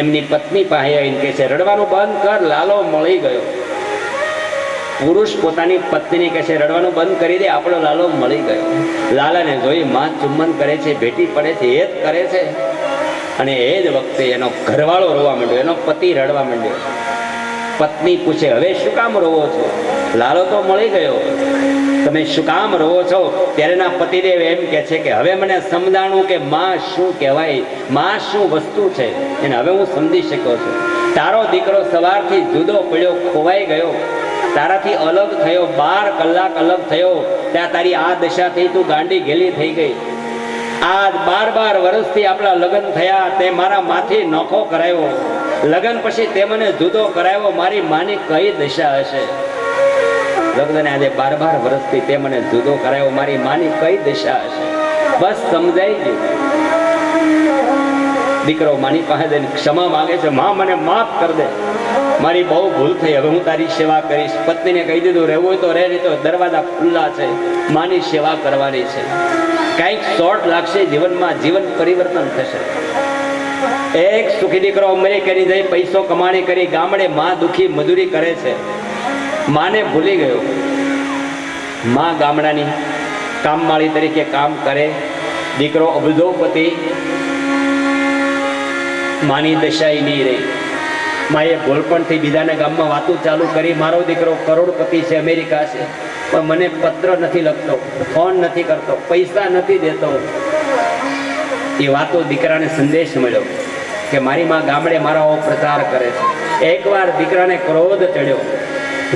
એમની પત્ની પાસે આવીને કહે છે, રડવાનું બંધ કર, લાલો મળી ગયો. પુરુષ પોતાની પત્નીને કહે છે, રડવાનું બંધ કરી દે, આપણો લાલો મળી ગયો. લાલાને જોઈ માં ચુંબન કરે છે, ભેટી પડે છે, એ જ કરે છે. અને એ જ વખતે એનો ઘરવાળો રોવા માંડ્યો, એનો પતિ રડવા માંડ્યો. પત્ની પૂછે, હવે શું કામ રોવો છો? લાલો તો મળી ગયો, તમે શું કામ રોવો છો? ત્યારે એના પતિદેવ એમ કે છે કે હવે મને સમજાણું કે માં શું કહેવાય, માં શું વસ્તુ છે, એને હવે હું સમજી શક્યો છું. તારો દીકરો સવારથી જુદો પડ્યો, ખોવાઈ ગયો, તારાથી અલગ થયો, 12 કલાક અલગ થયો, ત્યાં તારી આ દશાથી તું ગાંડી ગેલી થઈ ગઈ. આ 12 વર્ષથી આપણા લગ્ન થયા, તે મારા માથી નોખો કરાયો, લગ્ન પછી તે મને જુદો કરાયો, મારી માની કઈ દશા હશે? લગ્ન આજે 12 વર્ષથી તે મને જુદો કરાયો, મારી માની કઈ દશા હશે? બસ સમજાઈ ગયું. દીકરો માની પાસે જઈને ક્ષમા માંગે છે, માં મને માફ કર દે, મારી બહુ ભૂલ થઈ, હવે હું તારી સેવા કરીશ. પત્નીને કહી દીધું, રહેવું હોય તો રહે, નહીં તો દરવાજા ખુલ્લા છે, માની સેવા કરવાની છે. કંઈક શોર્ટ લાગશે જીવનમાં, જીવન પરિવર્તન થશે. એક સુખી દીકરો અમેરિકાની જઈ પૈસો કમાણી કરી, ગામડે માં દુખી મજૂરી કરે છે, માને ભૂલી ગયો. માં ગામડાની કામવાળી તરીકે કામ કરે, દીકરો અબજોપતિ. માની દશાઈ નહીં રહી. માએ ભૂલપણથી બીજાના ગામમાં વાતો ચાલુ કરી, મારો દીકરો કરોડપતિ છે, અમેરિકા છે, પણ મને પત્ર નથી લખતો, ફોન નથી કરતો, પૈસા નથી દેતો. એ વાતો દીકરાને સંદેશ મળ્યો કે મારી માં ગામડે મારો પ્રચાર કરે છે. એકવાર દીકરાને ક્રોધ ચડ્યો,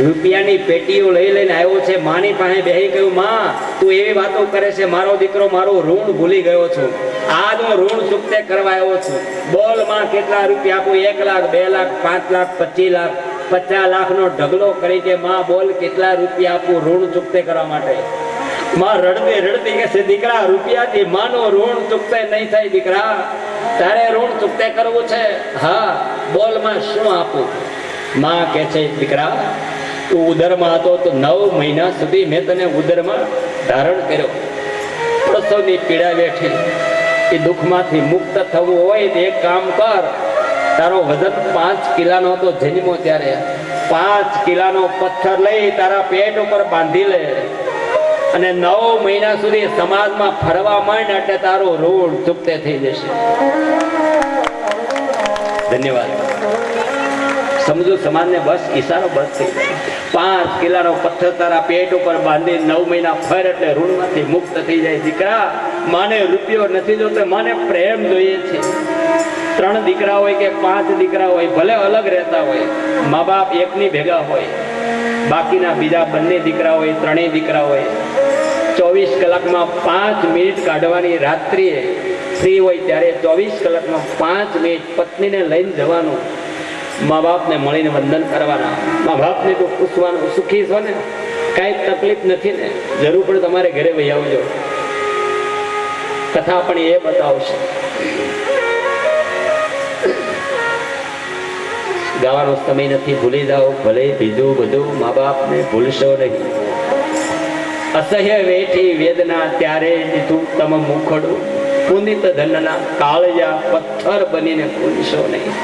રૂપિયાની પેટીઓ લઈ લઈને આવ્યો છે, માની પાસે બેહી કહ્યું, માં તું એવી વાતો કરે છે, મારો દીકરો મારું ઋણ ભૂલી ગયો છું, આજ હું ઋણ ચૂકતે કરવા આવ્યો છું, બોલ માં કેટલા રૂપિયા આપું? 1 લાખ, 2 લાખ, 5 લાખ, 25 લાખ, 50 લાખનો ઢગલો કરી કે માં બોલ કેટલા રૂપિયા આપું ઋણ ચૂકતે કરવા માટે? માં રડતી રડતી કે છે, દીકરા રૂપિયાથી માનો ઋણ ચૂકતે નહીં થાય. દીકરા તારે ઋણ ચૂકતે કરવું છે? હા, બોલ માં શું આપું? માં કે છે, દીકરા તું ઉદરમાં હતો તો 9 મહિના સુધી મેં તને ઉદરમાં ધારણ કર્યો, પ્રસવની પીડા વેઠી. એ દુઃખમાંથી મુક્ત થવું હોય તો એક કામ કર, તારો વજન 5 કિલાનો હતો જન્મો ત્યારે, 5 કિલાનો પથ્થર લઈ તારા પેટ ઉપર બાંધી લે અને 9 મહિના સુધી સમાજમાં ફરવા માંડ, એટલે તારું ઋણ ચૂકતે થઈ જશે. ધન્યવાદ. સમજો સમાજને બસ ઈશારો બસ થઈ જાય. 5 કિલાનો પથ્થર તારા પેટ ઉપર બાંધી 9 મહિના ફર એટલે ઋણમાંથી મુક્ત થઈ જાય. દીકરા માને રૂપિયો નથી જોતો, માને પ્રેમ જોઈએ છે. 3 દીકરા હોય કે 5 દીકરા હોય, ભલે અલગ રહેતા હોય, મા બાપ એકની ભેગા હોય, બાકીના બીજા બંને દીકરા હોય, 3 દીકરા હોય, 24 કલાકમાં 5 મિનિટ કાઢવાની, રાત્રિએ ફ્રી હોય ત્યારે 24 કલાકમાં 5 મિનિટ પત્નીને લઈને જવાનું, મા બાપને મળીને વંદન કરવાના. મા બાપને તો પૂછવાનું, સુખી છો ને? કાંઈ તકલીફ નથી ને? જરૂર પડે તમારે ઘરે વહી આવજો, કથા પણ એ બતાવશે. ગાવાનો સમય નથી, ભૂલી જાઓ, ભલે બીજું બધું મા બાપને ભૂલશો નહીં. અસહ્ય વેઠી વેદના ત્યારે દીધું તમ મુખડું, પુનિત ધનના કાળજા પથ્થર બનીને ભૂલશો નહીં.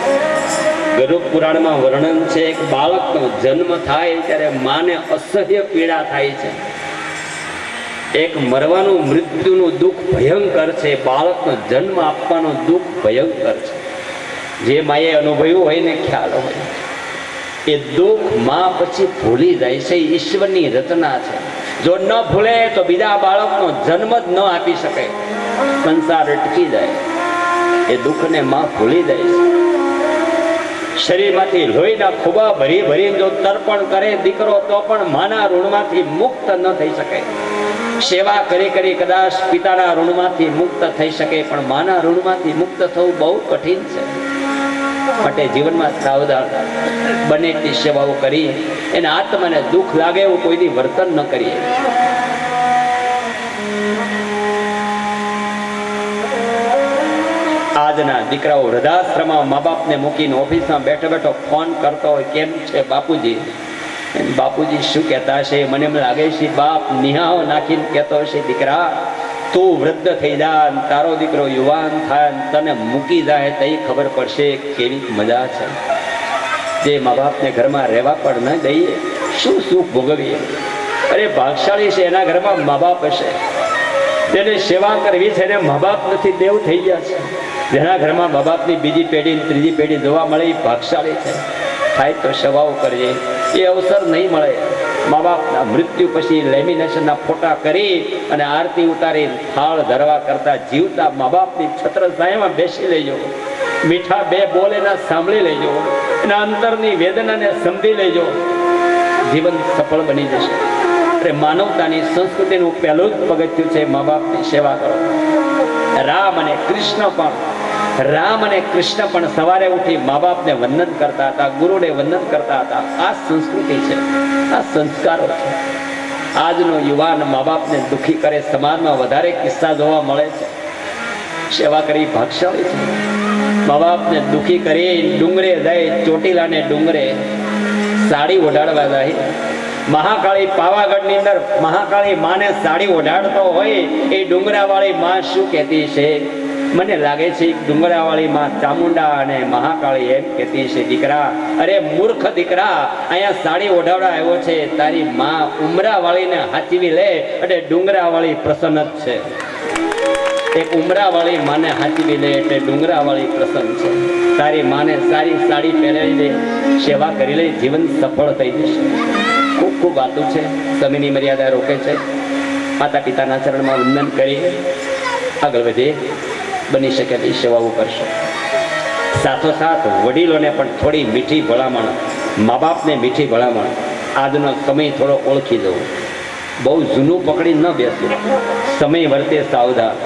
ગરુડ પુરાણમાં વર્ણન છે, એક બાળકનો જન્મ થાય ત્યારે માને અસહ્ય પીડા થાય છે. એક મરવાનું મૃત્યુનું દુઃખ ભયંકર છે, બાળકનો જન્મ આપવાનો દુઃખ ભયંકર છે. જે માએ અનુભવ્યું હોય ને ખ્યાલ હોય, એ દુઃખ માં પછી ભૂલી જાય છે. ઈશ્વરની રચના છે, જો ન ભૂલે તો બીજા બાળકનો જન્મ જ ન આપી શકે, સંસાર અટકી જાય. એ દુઃખને માં ભૂલી જાય છે. શરીરમાંથી લોહીના ખુબા ભરી ભરી જો તર્પણ કરે દીકરો, તો પણ માના ઋણમાંથી મુક્ત ન થઈ શકે. સેવા કરી કરી કદાચ પિતાના ઋણમાંથી મુક્ત થઈ શકે, પણ માના ઋણમાંથી મુક્ત થવું બહુ કઠિન છે. માટે જીવનમાં સાવધાન, બને એટલી સેવાઓ કરી, એના આત્માને દુઃખ લાગે એવું કોઈની વર્તન ન કરીએ. આજ આજના દીકરાઓ વૃદ્ધાશ્રમમાં મા બાપને મૂકીને ઓફિસમાં બેઠો બેઠો ફોન કરતો હોય, કેમ છે બાપુજી? બાપુજી શું કહેતા હશે? મને એમ લાગે છે બાપ નિહાઓ નાખીને કહેતો હશે, દીકરા તું વૃદ્ધ થઈ જા, તારો દીકરો યુવાન થાય, તને મૂકી જાય તો ખબર પડશે કેવી મજા છે. જે મા બાપને ઘરમાં રહેવા પણ ન દઈએ, શું સુખ ભોગવીએ. અરે ભાગશાળી છે એના ઘરમાં મા બાપ હશે. જેને સેવા કરવી છે એને મા બાપ નથી, દેવ થઈ ગયા છે. જેના ઘરમાં મા બાપની બીજી પેઢી ત્રીજી પેઢી જોવા મળે એ ભાગશાળી છે. થાય તો સેવાઓ કરજે, એ અવસર નહીં મળે. મા બાપના મૃત્યુ પછી લેમિનેશનના ફોટા કરી અને આરતી ઉતારી થાળ ધરવા કરતા જીવતા મા બાપની છત્રછાયામાં બેસી લેજો. મીઠા બે બોલ એના સાંભળી લેજો, એના અંતરની વેદનાને સમજી લેજો. જીવન સફળ બની જશે. અરે માનવતાની સંસ્કૃતિનું પહેલું જ પગથિયું છે મા બાપની સેવા કરો. રામ અને કૃષ્ણ પણ સવારે ઉઠી મા બાપને વંદન કરતા હતા, ગુરુને વંદન કરતા હતા. આ સંસ્કૃતિ છે, આ સંસ્કારો છે. આજનો યુવાન મા બાપને દુઃખી કરે, સમાજમાં વધારે કિસ્સા જોવા મળે છે. સેવા કરી ભાગશાળી છે. મા બાપને દુઃખી કરી ડુંગરે જાય, ચોટીલાને ડુંગરે સાડી ઓઢાડવા જાય. મહાકાળી પાવાગઢની અંદર મહાકાળી માને સાડી ઓઢાડતો હોય એ ડુંગરાવાળી માં શું કહેતી છે? મને લાગે છે ડુંગરાવાળી માં ચામુંડા અને મહાકાળી એમ કહેતી છે, દીકરા, અરે મૂર્ખ દીકરા, અહીંયા સાડી ઓઢાડવા આવ્યો છે, તારી માં ઉમરાવાળીને હાચવી લે. એટલે ડુંગરાવાળી પ્રસન્ન જ છે. એક ઉમરાવાળી માને હાચવી લે એટલે ડુંગરાવાળી પ્રસન્ન છે. તારી માને સારી સાડી પહેરાવી દે, સેવા કરી લે, જીવન સફળ થઈ જશે. ખૂબ ખૂબ વાતો છે, સમયની મર્યાદા રોકે છે. માતા પિતાના ચરણમાં વંદન કરી આગળ વધીએ. બની શકે એ સેવાઓ કરશો. સાથોસાથ વડીલોને પણ થોડી મીઠી ભલામણ, મા બાપને મીઠી ભલામણ. આજનો સમય થોડો ઓળખી જવો. બહુ જૂનું પકડી ન બેસવું. સમય વર્તે સાવધાન.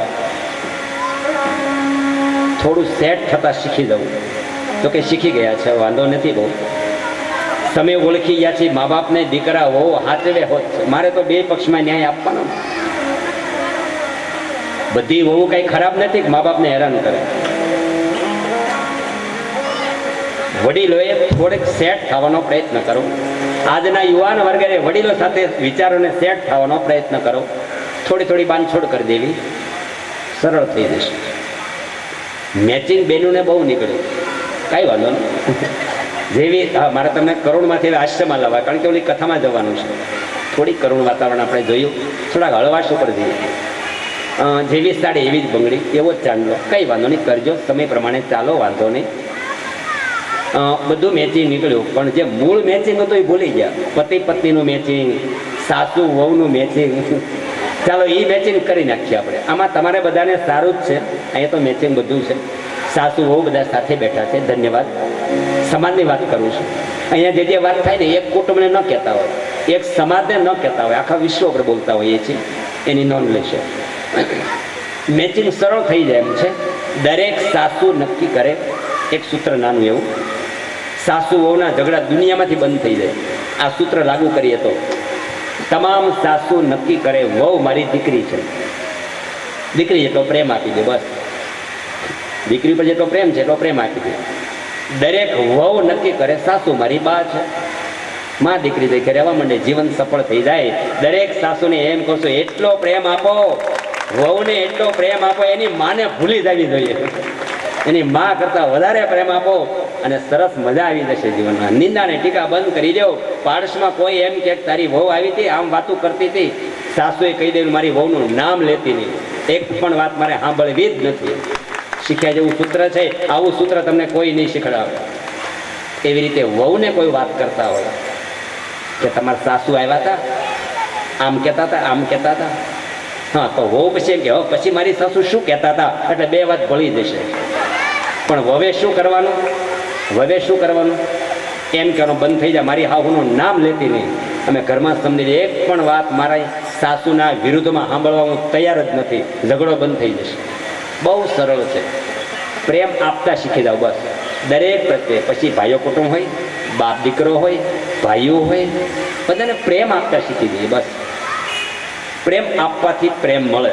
થોડું સેટ થતાં શીખી જવું. તો કે શીખી ગયા છે, વાંધો નથી. બહુ સમય ઓળખી ગયા છે. મા બાપને દીકરા વહુ હાથવે હોત છે. મારે તો બે પક્ષમાં ન્યાય આપવાનો. બધી વહુ કઈ ખરાબ નથી, મા બાપને હેરાન કરે. વડીલોએ થોડેક સેટ થવાનો પ્રયત્ન કરો. આજના યુવાન વર્ગે વડીલો સાથે વિચારોને સેટ થવાનો પ્રયત્ન કરો. થોડી થોડી બાંધછોડ કરી દેવી, સરળ થઈ જશે. મેચિંગ બેનુને બહુ નીકળ્યું, કાંઈ વાંધો નહીં. જેવી મારે તમને કરુણમાંથી આશ્રમમાં લાવવા, કારણ કે ઓલી કથામાં જવાનું છે. થોડી કરુણ વાતાવરણ આપણે જોયું, થોડાક હળવાશ ઉપર જઈએ. જેવી સાડી એવી જ બંગડી, એવો જ ચાંદલો, કંઈ વાંધો નહીં, કરજો સમય પ્રમાણે ચાલો, વાંધો નહીં. બધું મેચિંગ નીકળ્યું, પણ જે મૂળ મેચિંગ હતું એ ભૂલી ગયા. પતિ પત્નીનું મેચિંગ, સાસુ વહુનું મેચિંગ, ચાલો એ મેચિંગ કરી નાખીએ આપણે. આમાં તમારે બધાને સારું જ છે. અહીંયા તો મેચિંગ બધું છે. સાસુ વહુ બધા સાથે બેઠા છે, ધન્યવાદ. સમાજની વાત કરું છું. અહીંયા જે વાત થાય ને એક કુટુંબને ન કહેતા હોય, એક સમાજને ન કહેતા હોય, આખા વિશ્વ પર બોલતા હોઈએ છીએ, એની નોંધ લેશો. મેચિંગ સરળ થઈ જાય એમ છે. દરેક સાસુ નક્કી કરે એક સૂત્ર નાનું એવું, સાસુ વહુના ઝઘડા દુનિયામાંથી બંધ થઈ જાય. આ સૂત્ર લાગુ કરીએ તો તમામ સાસુ નક્કી કરે, વહુ મારી દીકરી છે, દીકરી જેટલો પ્રેમ આપી દે, બસ. દીકરી પર જેટલો પ્રેમ છે એટલો પ્રેમ આપી દે. દરેક વહુ નક્કી કરે, સાસુ મારી બા છે, માં દીકરી તરીકે રહેવા માંડે, જીવન સફળ થઈ જાય. દરેક સાસુને એમ કહો છો એટલો પ્રેમ આપો, વહુને એટલો પ્રેમ આપો, એની માને ભૂલી જવી જોઈએ. એની માં કરતા વધારે પ્રેમ આપો અને સરસ મજા આવી જશે જીવનમાં. નિંદાને ટીકા બંધ કરી દો. પાડોશમાં કોઈ એમ કે તારી વહુ આવી હતી, આમ વાતું કરતી હતી, સાસુએ કહી દેવું મારી વહુનું નામ લેતી નહીં. એક પણ વાત મારે સાંભળવી જ નથી. શીખ્યા જેવું સૂત્ર છે. આવું સૂત્ર તમને કોઈ નહીં શીખડાવે. એવી રીતે વહુને કોઈ વાત કરતા હોય કે તમારા સાસુ આવ્યા હતા, આમ કહેતા હતા, આમ કહેતા હતા, હા તો વહુ પછી એમ કે પછી મારી સાસુ શું કહેતા હતા, એટલે બે વાત ભળી જશે. પણ વવે શું કરવાનું? વવે શું કરવાનું? એમ કહેવાનું બંધ થઈ જાય, મારી હાહુનું નામ લેતી નહીં. અમે ઘરમાં સમજી એક પણ વાત મારા સાસુના વિરુદ્ધમાં સાંભળવા હું તૈયાર જ નથી. ઝઘડો બંધ થઈ જશે. બહુ સરળ છે. પ્રેમ આપતા શીખી જાઓ, બસ. દરેક પ્રત્યે. પછી ભાઈઓ કુટુંબ હોય, બાપ દીકરો હોય, ભાઈઓ હોય, બધાને પ્રેમ આપતા શીખી દઈએ, બસ. પ્રેમ આપવાથી પ્રેમ મળે.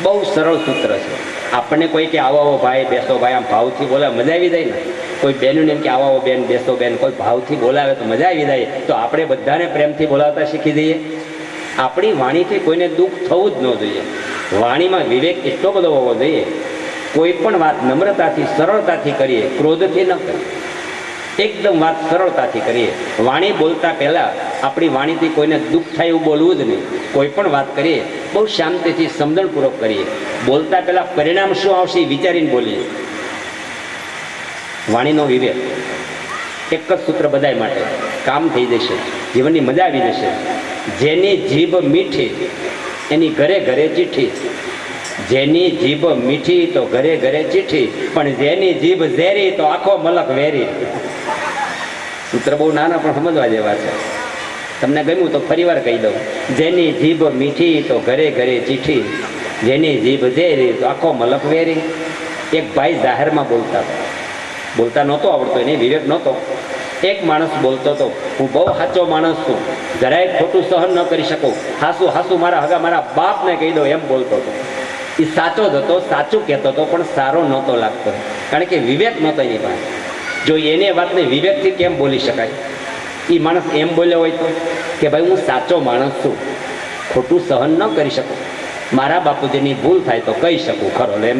બહુ સરળ સૂત્ર છે. આપણને કોઈ કે આવો આવો ભાઈ બેસો ભાઈ આમ ભાવથી બોલાવે મજા આવી જાય ને. કોઈ બહેનોને એમ કે આવો આવો બેન બેસો બેન, કોઈ ભાવથી બોલાવે તો મજા આવી જાય. તો આપણે બધાને પ્રેમથી બોલાવતા શીખી દઈએ. આપણી વાણીથી કોઈને દુઃખ થવું જ ન જોઈએ. વાણીમાં વિવેક એટલો બધો હોવો જોઈએ. કોઈ પણ વાત નમ્રતાથી સરળતાથી કરીએ, ક્રોધથી ન કરીએ. એકદમ વાત સરળતાથી કરીએ. વાણી બોલતા પહેલાં આપણી વાણીથી કોઈને દુઃખ થાય એવું બોલવું જ નહીં. કોઈ પણ વાત કરીએ બહુ શાંતિથી સમજણપૂર્વક કરીએ. બોલતા પહેલાં પરિણામ શું આવશે એ વિચારીને બોલીએ. વાણીનો વિવેક એક જ સૂત્ર બધાય માટે કામ થઈ જશે, જીવનની મજા આવી જશે. જેની જીભ મીઠી એની ઘરે ઘરે ચીઠી. જેની જીભ મીઠી તો ઘરે ઘરે ચીઠી, પણ જેની જીભ ઝેરી તો આખો મલક વેરી. સૂત્ર બહુ નાના પણ સમજવા જેવા છે. તમને ગમ્યું તો ફરીવાર કહી દઉં. જેની જીભ મીઠી તો ઘરે ઘરે ચીઠી, જેની જીભ ઝેરી તો આખો મલક વેરી. એક ભાઈ જાહેરમાં બોલતા નહોતો આવડતો, એને વિવેક નહોતો. એક માણસ બોલતો હતો, હું બહુ સાચો માણસ છું, જરાય ખોટું સહન ન કરી શકું, હાસું મારા હગા મારા બાપને કહી દો, એમ બોલતો હતો. એ સાચો જ હતો, સાચું કહેતો હતો, પણ સારો નહોતો લાગતો, કારણ કે વિવેક નહોતો એની પાસે. જો એને વાતને વિવેકથી કેમ બોલી શકાય? એ માણસ એમ બોલ્યો હોય તો કે ભાઈ હું સાચો માણસ છું, ખોટું સહન ન કરી શકું, મારા બાપુજીની ભૂલ થાય તો કહી શકું ખરો, એમ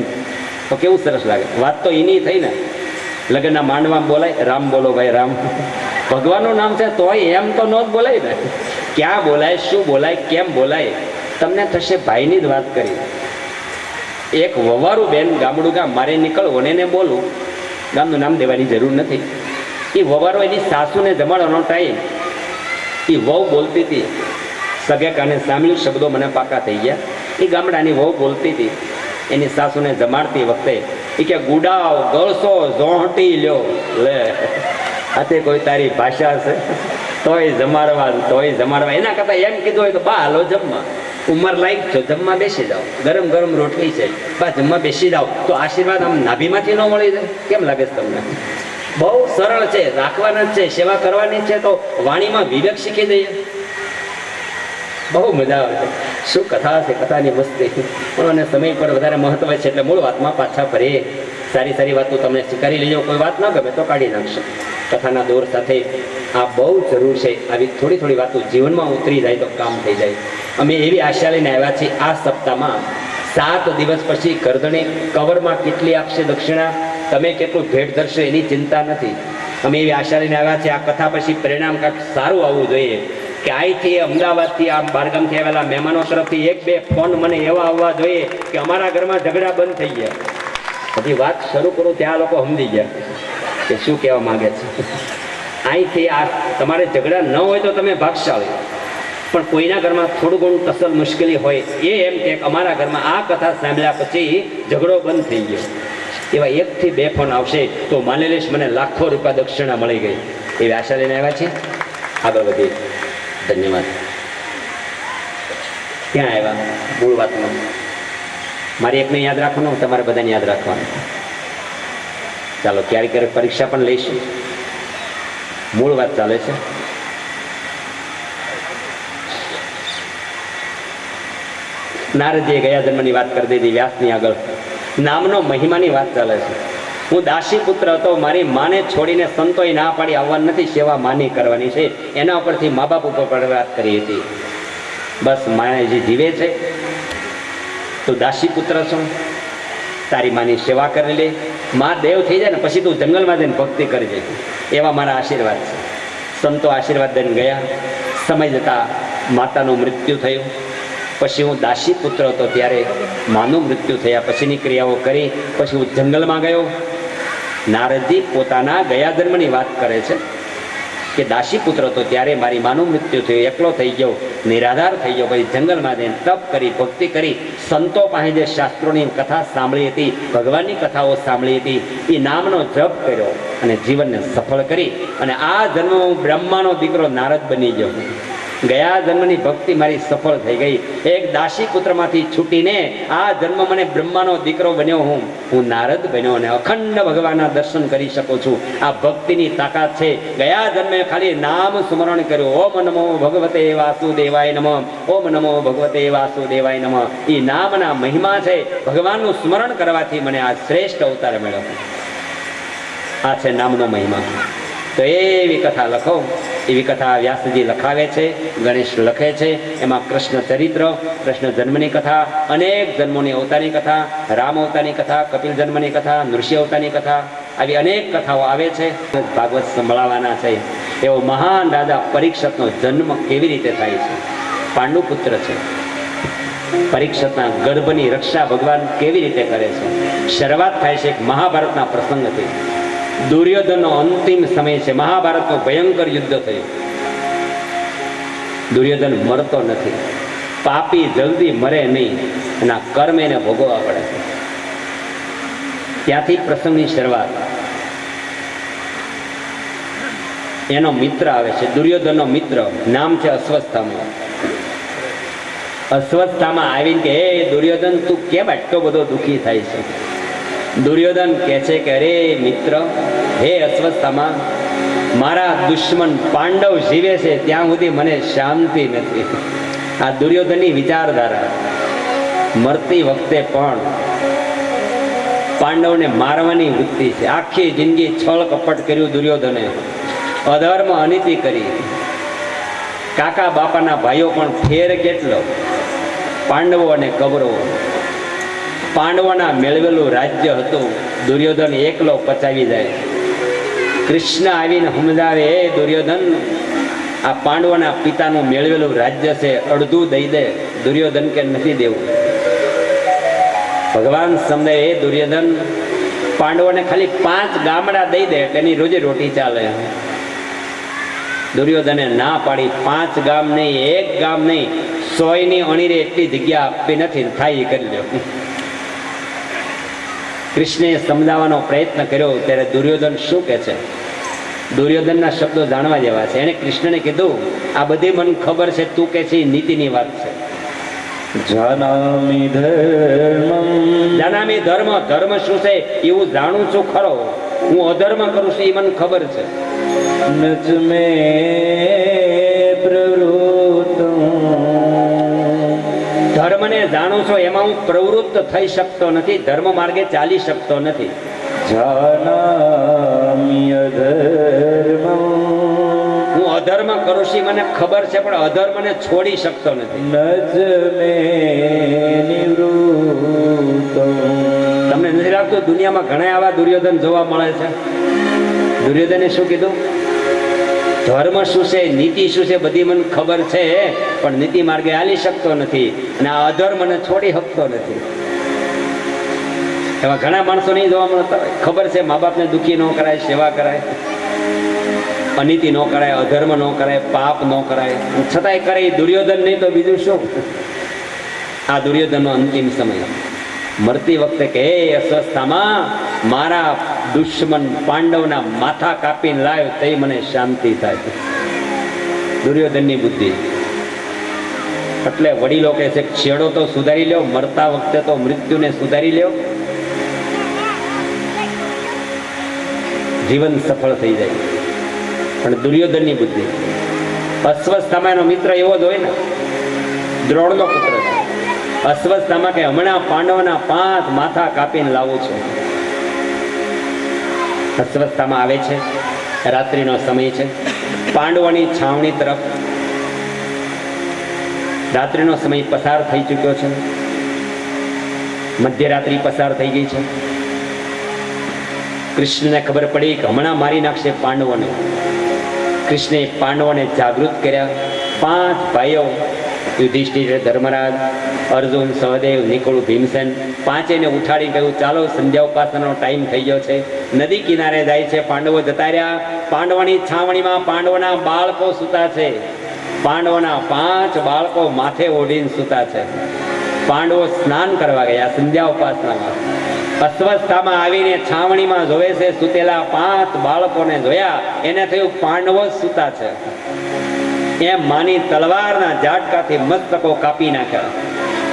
તો કેવું સરસ લાગે. વાત તો એની થઈ ને. લગ્નના માંડવામાં બોલાય રામ બોલો ભાઈ રામ, ભગવાનનું નામ છે તોય એમ તો ન જ બોલાય ને. ક્યાં બોલાય, શું બોલાય, કેમ બોલાય? તમને થશે ભાઈની જ વાત કરી. એક વવારું બેન ગામડું ગામ મારે નીકળવો ને એને બોલું, ગામનું નામ દેવાની જરૂર નથી. એ વવારો એની સાસુને જમાડવાનો ટાઈમ એ વહુ બોલતી હતી. સગે કાને સાંભળ્યું, શબ્દો મને પાકા થઈ ગયા. એ ગામડાની વહુ બોલતી હતી એની સાસુને જમાડતી વખતે. એ કે ગુડાવ ગળસો ઝોંટી લ્યો લે, આતે કોઈ તારી ભાષા છે તોય જમાડવા. એના કરતાં એમ કીધું હોય તો બા હાલો જમવા, ઉંમર લાયક છો, જમવા બેસી જાઓ, ગરમ ગરમ રોટલી છે, બા જમવા બેસી જાઓ. તો આશીર્વાદ આમ નાભીમાંથી ન મળી જાય? કેમ લાગે છે તમને? બહુ સરળ છે, રાખવાના જ છે, સેવા કરવાની છે. તો વાણીમાં વિવેક શીખી દઈએ, બહુ મજા આવે છે. શું કથા છે, કથાની મસ્તી. પણ અને સમય પર વધારે મહત્વ છે એટલે મૂળ વાતમાં પાછા ફરીએ. સારી વાતો તમને સ્વીકારી લેજો, કોઈ વાત ન ગમે તો કાઢી નાખશો. કથાના દોર સાથે આ બહુ જરૂર છે. આવી થોડી વાતો જીવનમાં ઉતરી જાય તો કામ થઈ જાય. અમે એવી આશા લઈને આવ્યા છીએ આ સપ્તાહમાં. 7 દિવસ પછી કરધણી કવરમાં કેટલી આપશે દક્ષિણા, તમે કેટલું ભેટ ધરશો એની ચિંતા નથી. અમે એવી આશા લઈને આવ્યા છીએ આ કથા પછી પરિણામ કાંઈક સારું આવવું જોઈએ કે અહીંથી અમદાવાદથી આ બારગામથી આવેલા મહેમાનો તરફથી 1-2 ફોન મને એવા આવવા જોઈએ કે અમારા ઘરમાં ઝઘડા બંધ થઈ ગયા. બધી વાત શરૂ કરું ત્યાં લોકો સમજી ગયા કે શું કહેવા માંગે છે. અહીંથી આ તમારે ઝઘડા ન હોય તો તમે ભાગશાળી, પણ કોઈના ઘરમાં થોડું ઘણું તસલ મુશ્કેલી હોય એ એમ કે અમારા ઘરમાં આ કથા સાંભળ્યા પછી ઝઘડો બંધ થઈ ગયો. એવા 1 થી 2 ફોન આવશે તો માની લઈશ મને લાખો રૂપિયા દક્ષિણા મળી ગઈ. એવી આશા લઈને આવ્યા છે. આગળ વધીએ. ધન્યવાદ. ક્યાં આવ્યા મૂળ વાતમાં? મારી એકને યાદ રાખવાનું, તમારે બધાને યાદ રાખવાનું. ચાલો ક્યારેક પરીક્ષા પણ લઈશું. મૂળ વાત ચાલે છે. નારદજીએ ગયા જન્મની વાત કરી દીધી વ્યાસની આગળ. નામનો મહિમાની વાત ચાલે છે. હું દાસી પુત્ર હતો, મારી માને છોડીને સંતોએ ના પાડી આવવાની નથી, સેવા માની કરવાની છે. એના ઉપરથી મા બાપ ઉપર પણ વાત કરી હતી. બસ માએ જે જીવે છે તું દાસી પુત્ર છો, તારી માની સેવા કરી લે. મા દેવ થઈ જાય ને પછી તું જંગલમાં જઈને ભક્તિ કરજે. એવા મારા આશીર્વાદ છે. સંતો આશીર્વાદ દઈને ગયા. સમય જતાં માતાનું મૃત્યુ થયું. પછી હું દાસી પુત્ર હતો ત્યારે માનું મૃત્યુ થયા પછીની ક્રિયાઓ કરી. પછી હું જંગલમાં ગયો. નારદજી પોતાના ગયા જન્મની વાત કરે છે કે દાસી પુત્ર હતો ત્યારે મારી માનું મૃત્યુ થયું, એકલો થઈ ગયો, નિરાધાર થઈ ગયો. પછી જંગલમાં જઈને તપ કરી, ભક્તિ કરી, સંતો પાસે જે શાસ્ત્રોની કથા સાંભળી હતી, ભગવાનની કથાઓ સાંભળી હતી, એ નામનો જપ કર્યો અને જીવનને સફળ કરી. અને આ જન્મ હું બ્રહ્માનો દીકરો નારદ બની ગયો. ગયા જન્મની ભક્તિ મારી સફળ થઈ ગઈ. એક દાસી પુત્રમાંથી છૂટીને આ જન્મ મને બ્રહ્માનો દીકરો બન્યો. હું નારદ બન્યો અને અખંડ ભગવાનના દર્શન કરી શકું છું. આ ભક્તિની તાકાત છે. ગયા જન્મે ખાલી નામ સ્મરણ કર્યું, ઓમ નમો ભગવતે વાસુદેવાય નમઃ, ઓમ નમો ભગવતે વાસુદેવાય નમઃ. એ નામના મહિમા છે. ભગવાનનું સ્મરણ કરવાથી મને આ શ્રેષ્ઠ અવતાર મળ્યો. આ છે નામનો મહિમા. તો એવી કથા લખો. એવી કથા વ્યાસજી લખાવે છે, ગણેશ લખે છે. એમાં કૃષ્ણ ચરિત્ર, કૃષ્ણ જન્મની કથા, અનેક જન્મોની અવતારની કથા, રામ અવતારની કથા, કપિલ જન્મની કથા, નૃસિંહ અવતારની કથા, આવી અનેક કથાઓ આવે છે. ભાગવત સંભળાવવાના છે. એવો મહાન રાજા પરીક્ષિતનો જન્મ કેવી રીતે થાય છે? પાંડુ પુત્ર છે. પરીક્ષિતના ગર્ભની રક્ષા ભગવાન કેવી રીતે કરે છે? શરૂઆત થાય છે એક મહાભારતના પ્રસંગથી. દુર્યોધનનો અંતિમ સમય છે. મહાભારતનું ભયંકર યુદ્ધ થયું. દુર્યોધન મરતો નથી. પાપી જલ્દી મરે નહીં, એના કર્મ એને ભોગવવા પડે છે. ત્યાંથી પ્રસંગની શરૂઆત. એનો મિત્ર આવે છે, દુર્યોધનનો મિત્ર, નામ છે અશ્વત્થામા. અશ્વત્થામા આવીને કે, હે દુર્યોધન, તું કેમ આટલો બધો દુઃખી થાય છે? દુર્યોધન કહે છે કે, અરે મિત્ર, હે અશ્વત્થામા, મારા દુશ્મન પાંડવ જીવે છે ત્યાં સુધી મને શાંતિ નથી. આ દુર્યોધનની વિચારધારા. મરતી વખતે પણ પાંડવને મારવાની વૃત્તિ છે. આખી જિંદગી છળ કપટ કર્યું દુર્યોધને, અધર્મ અનીતિ કરી. કાકા બાપાના ભાઈઓ પણ ફેર કેટલો. પાંડવો અને કૌરવો. પાંડવોના મેળવેલું રાજ્ય હતું, દુર્યોધન એકલો પચાવી જાય. કૃષ્ણ આવીને સમજાવે, એ દુર્યોધન, આ પાંડવોના પિતાનું મેળવેલું રાજ્ય છે, અડધું દઈ દે. દુર્યોધન કે નથી દેવું. ભગવાન સમજાવે, એ દુર્યોધન, પાંડવોને ખાલી 5 ગામડા દઈ દે એટલે એની રોજી રોટી ચાલે. દુર્યોધને ના પાડી. 5 ગામ નહીં, 1 ગામ નહીં, 100ની અણીરે એટલી જગ્યા આપી નથી, થાય એ કરી લો. કૃષ્ણે સમજાવવાનો પ્રયત્ન કર્યો ત્યારે દુર્યોધન શું કહે છે? દુર્યોધનના શબ્દો જાણવા જેવા છે. એણે કૃષ્ણને કીધું, આ બધી મને ખબર છે, તું કે છે નીતિની વાત છે. જાનામિ ધર્મં, જાનામિ ધર્મ, ધર્મ શું છે એવું જાણું છું ખરો. હું અધર્મ કરું છું એ મને ખબર છે. નચ મે પ્રવૃત્તં, ધર્મને જાણું છો, એમાં હું પ્રવૃત્ત થઈ શકતો નથી, ધર્મ માર્ગે ચાલી શકતો નથી. જાનામિ અધર્મં, હું અધર્મ કરું છું મને ખબર છે, પણ અધર્મને છોડી શકતો નથી. નચ મે નિવૃત્તં. તમને નથી લાગતું દુનિયામાં ઘણા આવા દુર્યોધન જોવા મળે છે? દુર્યોધને શું કીધું? ધર્મ શું છે, નીતિ શું છે, બધી મને ખબર છે, પણ નીતિ માર્ગે હાલી શકતો નથી અને આ અધર્મને છોડી શકતો નથી. એવા ઘણા માણસો નહીં જોવા મળતા? ખબર છે મા બાપને દુઃખી ન કરાય, સેવા કરાય, અનીતિ ન કરાય, અધર્મ ન કરાય, પાપ ન કરાય, છતાંય કરે. દુર્યોધન નહીં તો બીજું શું? આ દુર્યોધનનો અંતિમ સમય. મરતી વખતે કે, હે અસ્વસ્થામાં, મારા દુશ્મન પાંડવના માથા કાપીને લાવ્યો તે મને શાંતિ થાય. દુર્યોધનની બુદ્ધિ. એટલે વડીલો કહે છે, છેડો તો સુધારી લ્યો, મરતા વખતે તો મૃત્યુને સુધારી લ્યો, જીવન સફળ થઈ જાય. પણ દુર્યોધનની બુદ્ધિ. અશ્વત્થામાનો મિત્ર એવો જ હોય ને, દ્રોણનો પુત્ર છે. અશ્વત્થામા કે હમણાં પાંડવોના 5 માથા કાપીને લાવું છું. અશ્વત્થામા આવે છે. રાત્રિનો સમય છે. પાંડવોની છાવણી તરફ રાત્રિનો સમય પસાર થઈ ચૂક્યો છે. મધ્યરાત્રિ પસાર થઈ ગઈ છે. કૃષ્ણને ખબર પડી કે હમણાં મારી નાખશે પાંડવોને. કૃષ્ણે પાંડવોને જાગૃત કર્યા. 5 ભાઈઓ, યુધિષ્ઠિર, ધર્મરાજ, અર્જુન, સહદેવ, નિકુળ, ભીમસેન, 5એને ઉઠાડી કહ્યું, ચાલો સંધ્યા ઉપાસનાનો ટાઈમ થઈ ગયો છે. નદી કિનારે જાય છે. પાંડવો જતા રહ્યા. પાંડવોની છાવણીમાં પાંડવોના બાળકો સૂતા છે. પાંડવોના 5 બાળકો માથે ઓઢીને સૂતા છે. પાંડવો સ્નાન કરવા ગયા સંધ્યા ઉપાસનામાં. અશ્વત્થામાં આવીને છાવણીમાં જોવે છે, સૂતેલા 5 બાળકોને જોયા. એને થયું પાંડવો જ સૂતા છે. એમ માની તલવારના ઝાટકાથી મસ્તકો કાપી નાખ્યા.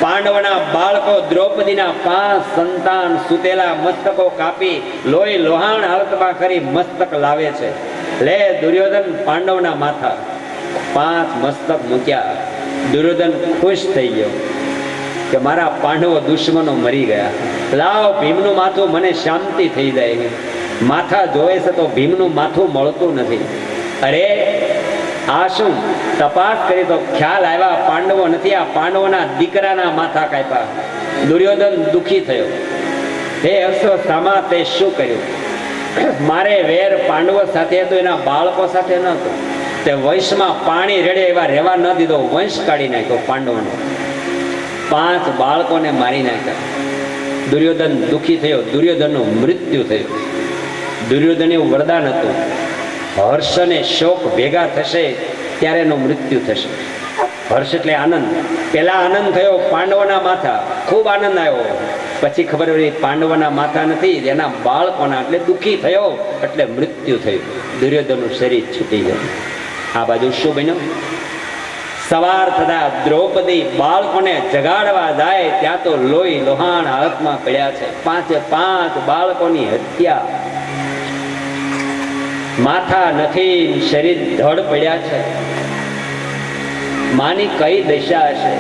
પાંડવોના બાળકો દ્રૌપદીના 5 સંતાન સુતેલા મસ્તકો કાપી લોહી લોહાણ હાલતમાં કરી મસ્તક લાવે છે. લે દુર્યોધન પાંડવના માથા 5 મસ્તક મૂક્યા. દુર્યોધન ખુશ થઈ ગયો કે મારા પાંડવો દુશ્મનો મરી ગયા. લાવ ભીમનું માથું, મને શાંતિ થઈ જાય. માથા જોવે છે તો ભીમનું માથું મળતું નથી. અરે આ શું? તપાસ કરી તો ખ્યાલ આવ્યા પાંડવો નથી, આ પાંડવોના દીકરાના માથા કાપ્યા. દુર્યોધન દુખી થયો. હે અશ્વત્થામા, તે શું કર્યું? મારે વેર પાંડવો સાથે હતો, એના બાળકો સાથે ન હતો. તે વંશમાં પાણી રેડે એવા રહેવા ન દીધો, વંશ કાઢી નાખ્યો પાંડવોનો. 5 બાળકોને મારી નાખ્યા. દુર્યોધન દુખી થયો. દુર્યોધનનું મૃત્યુ થયું. દુર્યોધન એવું વરદાન હતું, હર્ષ અને શોક ભેગા થશે ત્યારે એનું મૃત્યુ થશે. હર્ષ એટલે આનંદ. પેલા આનંદ થયો પાંડવોના માથા, ખૂબ આનંદ આવ્યો. પછી ખબર પડી પાંડવોના માથા નથી, એના બાળકોના. એટલે દુઃખી થયો એટલે મૃત્યુ થયું. દુર્યોધનનું શરીર છૂટી ગયું. આ બાજુ શું બન્યું? સવાર થતા દ્રૌપદી બાળકોને જગાડવા જાય ત્યાં તો લોહી લોહાણ હાથમાં પડ્યા છે. 5 બાળકોની હત્યા. માથા નથી, શરીર ધડ પડ્યા છે. માની કઈ દશા હશે?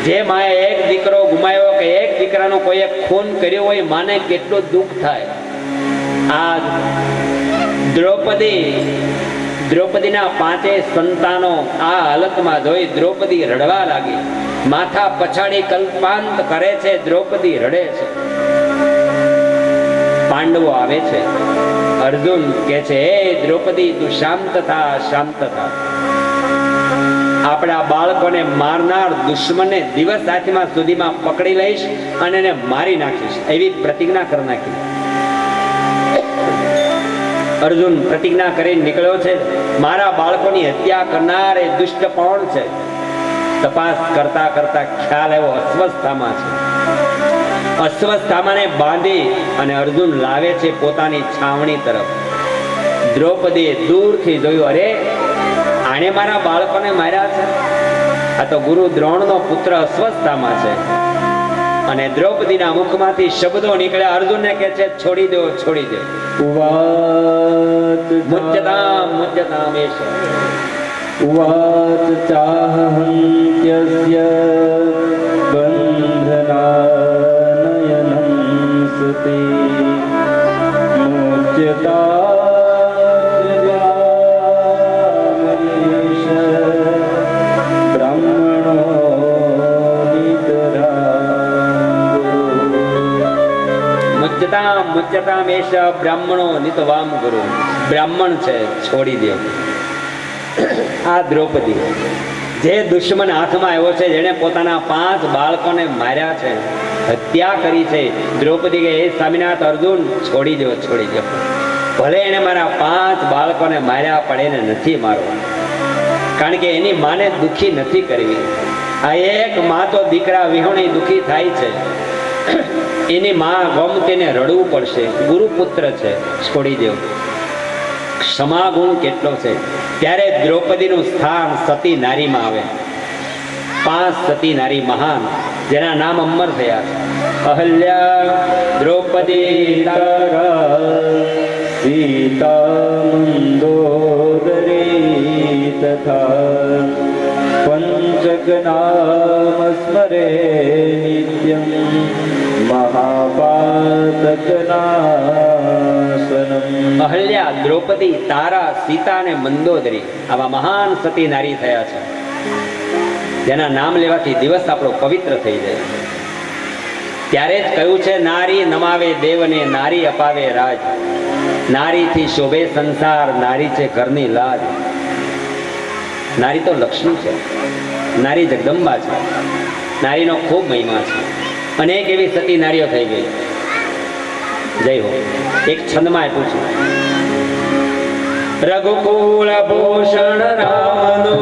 જે માએ એક દીકરો ગુમાવ્યો કે એક દીકરાનો કોઈએ ખૂન કર્યો હોય, માને કેટલું દુઃખ થાય. આ દ્રૌપદીના 5 સંતાનો આ હાલતમાં જોઈ દ્રૌપદી રડવા લાગી. માથા પછાડી કલ્પાંત કરે છે, દ્રૌપદી રડે છે. પાંડવો આવે છે. અર્જુન કે છે, હે દ્રૌપદી, તું શાંત થા, શાંત થા. આપણા બાળકોને મારનાર દુશ્મનને દિવસ રાતમાં સુધીમાં પકડી લઈશ અને એને મારી નાખીશ, એવી પ્રતિજ્ઞા કરી નાખી. અર્જુન પ્રતિજ્ઞા કરીને નીકળ્યો છે. મારા બાળકોની હત્યા કરનાર એ દુષ્ટ કોણ છે? તપાસ કરતા કરતા ખ્યાલ આવ્યો, અશ્વત્થામા છે. અશ્વત્થામાને બાંધી અને અર્જુન લાવે છે પોતાની છાવણી તરફ. દ્રૌપદીએ દૂરથી જોયું, અરે આણે મારા બાળકોને માર્યા છે. આ તો ગુરુ દ્રોણનો પુત્ર અશ્વત્થામા છે. અને દ્રૌપદીના મુખમાંથી શબ્દો નીકળ્યા. અર્જુનને કહે છે, છોડી દો, છોડી દો. મુચ્યતામ મુચ્યતામ એષ ઉવાચ ચાહન્ત્યસ્ય બંધનાનયનં સતિ મુચ્યતામરીશ બ્રાહ્મણો મુચ્યતામ એષ બ્રાહ્મણો નિતવામ ગુરુ. બ્રાહ્મણ છે, છોડી દો. આ દ્રૌપદી જે દુશ્મન હાથમાં આવ્યો છે, જેને પોતાના 5 બાળકોને માર્યા છે, હત્યા કરી છે, દ્રૌપદી કે, હે સ્વામિનાથ, અર્જુન છોડી દો, છોડી દો. ભલે એને મારા 5 બાળકોને માર્યા, પણ એને નથી મારવા. કારણ કે એની માને દુઃખી નથી કરવી. આ એક માં તો દીકરા વિહોણી દુઃખી થાય છે. એની માં ગમ તેને રડવું પડશે. ગુરુપુત્ર છે, છોડી દો. ક્ષમા ગુણ કેટલો છે. ત્યારે દ્રૌપદીનું સ્થાન સતી નારીમાં આવે. 5 સતી નારી મહાન, જેના નામ અમર થયા છે. અહલ્યા, દ્રૌપદી, તારા, સીતા, મંદોદરી તથા પંચક નામ સ્મરે નિત્યમ મહાપાતકનાશનમ. અહલ્યા, દ્રૌપદી, તારા, સીતા અને મંદોદરી આવા મહાન સતી નારી થયા છે, જેના નામ લેવાથી દિવસ આપણો પવિત્ર થઈ જાય. ત્યારે જ કહ્યું છે, નારી નમાવે દેવને, નારી અપાવે રાજ. નારીથી શોભે સંસાર, નારી છે ઘરની લાજ. નારી તો લક્ષ્મી છે, નારી જગદંબા છે. નારીનો ખૂબ મહિમા છે. અનેક એવી સતી નારીઓ થઈ ગઈ. જય હો. એક છંદમાં પૂછ્યું, રઘુકુળ ભૂષણ રામનો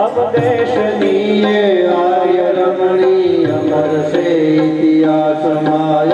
અપદેશનીય આર્ય રમણીય અમર સે ઇતિહાસમાં